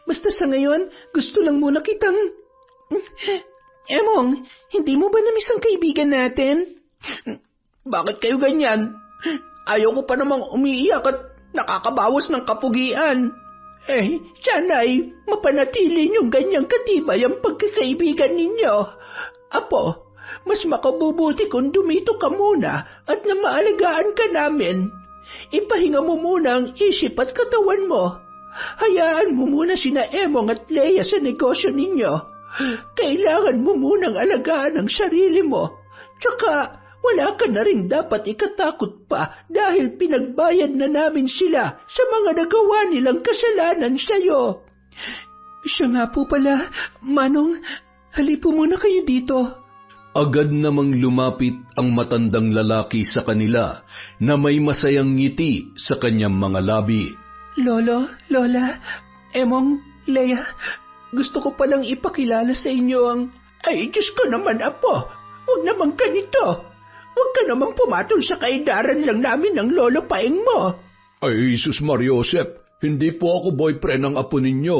Basta sa ngayon, gusto lang muna kitang... Emong, hindi mo ba namiss ang kaibigan natin? Bakit kayo ganyan? Ayaw ko pa namang umiiyak at nakakabawas ng kapugian. Sana ay mapanatili niyong ganyang katibay ang pagkakaibigan ninyo. Apo, mas makabubuti kung dumito ka muna at na maalagaan ka namin. Ipahinga mo muna ang isip at katawan mo. Hayaan mo muna sina Emong at Leia sa negosyo ninyo. Kailangan mo munang alagaan ang sarili mo. Tsaka wala ka na rin dapat ikatakot pa dahil pinagbayad na namin sila sa mga nagawa nilang kasalanan sa'yo. Siya nga po pala, Manong, halipo muna kayo dito. Agad namang lumapit ang matandang lalaki sa kanila na may masayang ngiti sa kanyang mga labi. Lolo, Lola, Emong, Leia, gusto ko palang ipakilala sa inyo ang... Ay, Diyos ko naman, Apo. Huwag naman ganito. Huwag ka naman pumatol sa kaidaran lang namin ng Lolo Paeng mo. Ay, Jesus Mariosep, hindi po ako boyfriend ng apo ninyo.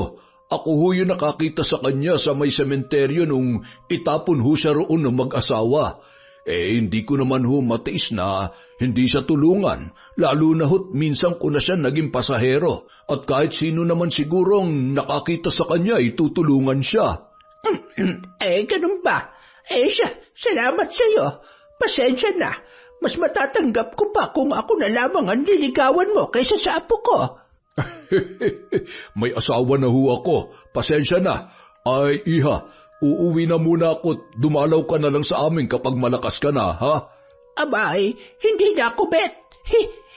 Ako ho yung nakakita sa kanya sa may sementeryo nung itapon ho siya roon ng mag-asawa. Hindi ko naman ho matiis na hindi siya tulungan, lalo na ho't minsan ko na siya naging pasahero. At kahit sino naman sigurong nakakita sa kanya, itutulungan siya. Ganun ba? Salamat sa'yo. Pasensya na. Mas matatanggap ko pa kung ako na lamang ang niligawan mo kaysa sa apo ko. May asawa na ho ako. Pasensya na. Ay, iha, uuwi na muna ako. Dumalaw ka na lang sa amin kapag malakas ka na, ha? Abay, hindi na ako bet.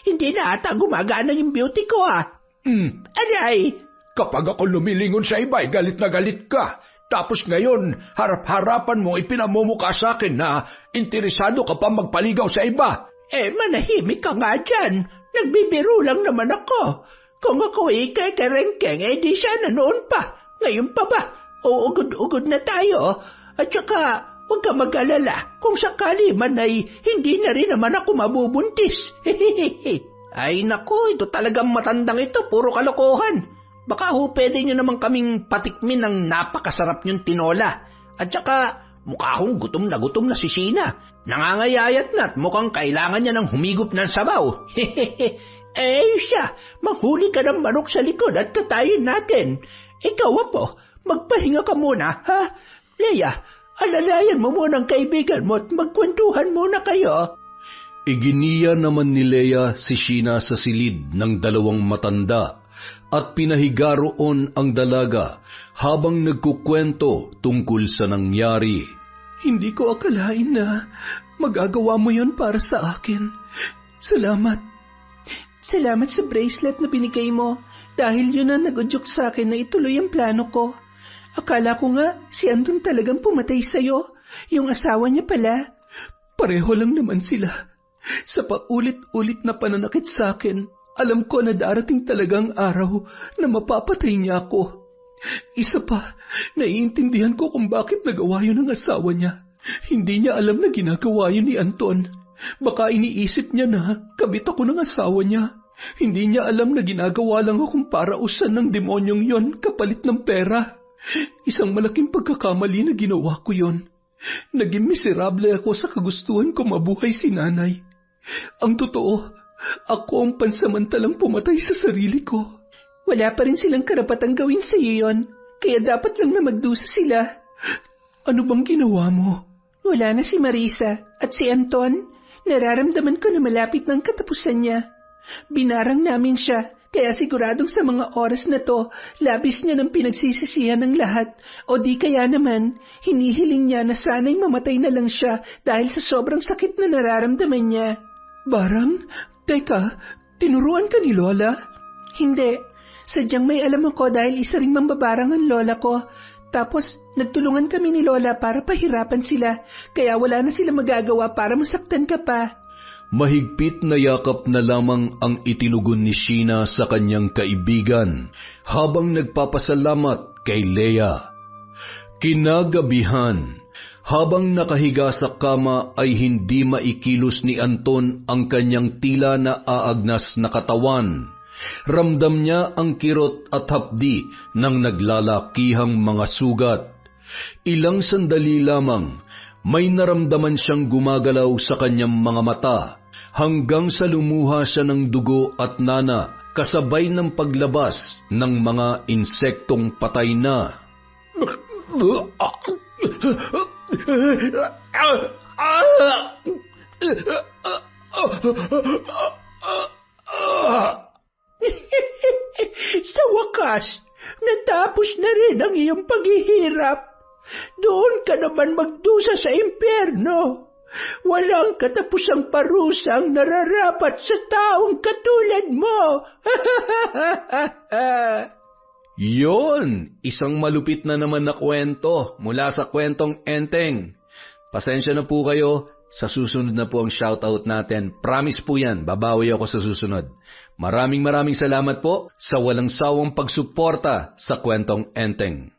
Hindi na ata gumagana yung beauty ko, ha? Aray! Kapag ako lumilingon sa iba, galit na galit ka. Tapos ngayon, harap-harapan mo ipinamumukha sa akin na interesado ka pa magpaligaw sa iba. Manahimik ka nga dyan. Nagbibiro lang naman ako. Kung ako ikakarengkeng, di sana noon pa. Ngayon pa ba? Uugod-ugod na tayo. At saka, huwag ka mag-alala. Kung sakali man ay hindi na rin naman ako mabubuntis. Ay naku, ito talagang matandang ito. Puro kalokohan. Baka ho pwede nyo naman kaming patikmin ng napakasarap nyong tinola. At saka, mukha hong gutom na si Sheena. Nangangayayat na at mukhang kailangan niya ng humigop ng sabaw. Siya, manghuli ka ng manok sa likod at katayin natin. Ikaw, Apo, magpahinga ka muna, ha? Leia, alalayan mo muna ang kaibigan mo at magkwentuhan muna kayo. Iginiya naman ni Leia si Sheena sa silid ng dalawang matanda at pinahiga roon ang dalaga habang nagkukwento tungkol sa nangyari. Hindi ko akalain na magagawa mo yon para sa akin. Salamat. Salamat sa bracelet na binigay mo dahil yun ang nag-udyok sa akin na ituloy ang plano ko. Akala ko nga si Anton talagang pumatay sa'yo. Yung asawa niya pala. Pareho lang naman sila. Sa paulit-ulit na pananakit sa akin, alam ko na darating talagang araw na mapapatay niya ako. Isa pa, naiintindihan ko kung bakit nagawa yun ng asawa niya. Hindi niya alam na ginagawa yun ni Anton. Baka iniisip niya na kabit ako ng asawa niya. Hindi niya alam na ginagawa lang akong parausan ng demonyong yon kapalit ng pera. Isang malaking pagkakamali na ginawa ko yon. Naging miserable ako sa kagustuhan ko mabuhay si nanay. Ang totoo, ako ang pansamantalang pumatay sa sarili ko. Wala pa rin silang karapatang gawin sa iyo yon, kaya dapat lang na magdusa sila. Ano bang ginawa mo? Wala na si Marisa at si Anton. Nararamdaman ko na malapit ng katapusan niya. Binarang namin siya, kaya siguradong sa mga oras na to, labis niya ng pinagsisisihan ng lahat, o di kaya naman, hinihiling niya na sana'y mamatay na lang siya dahil sa sobrang sakit na nararamdaman niya. Barang? Teka, tinuruan ka ni Lola? Hindi. Sadyang may alam ako dahil isa ring mambabarang ang lola ko. Tapos, nagtulungan kami ni Lola para pahirapan sila, kaya wala na sila magagawa para masaktan ka pa. Mahigpit na yakap na lamang ang itinugon ni Sheena sa kanyang kaibigan habang nagpapasalamat kay Leia. Kinagabihan, habang nakahiga sa kama ay hindi maikilos ni Anton ang kanyang tila na aagnas na katawan. Ramdam niya ang kirot at hapdi ng naglalakihang mga sugat. Ilang sandali lamang, may naramdaman siyang gumagalaw sa kanyang mga mata hanggang sa lumuha siya ng dugo at nana kasabay ng paglabas ng mga insektong patay na. Sa wakas, natapos na rin ang iyong paghihirap. Doon ka naman magdusa sa impyerno. Walang katapusang parusang nararapat sa taong katulad mo. Yon, isang malupit na naman na kwento mula sa kwentong Enteng. Pasensya na po kayo, sa susunod na po ang shoutout natin. Promise po yan, babawi ako sa susunod. Maraming salamat po sa walang sawang pagsuporta sa kwentong Enteng.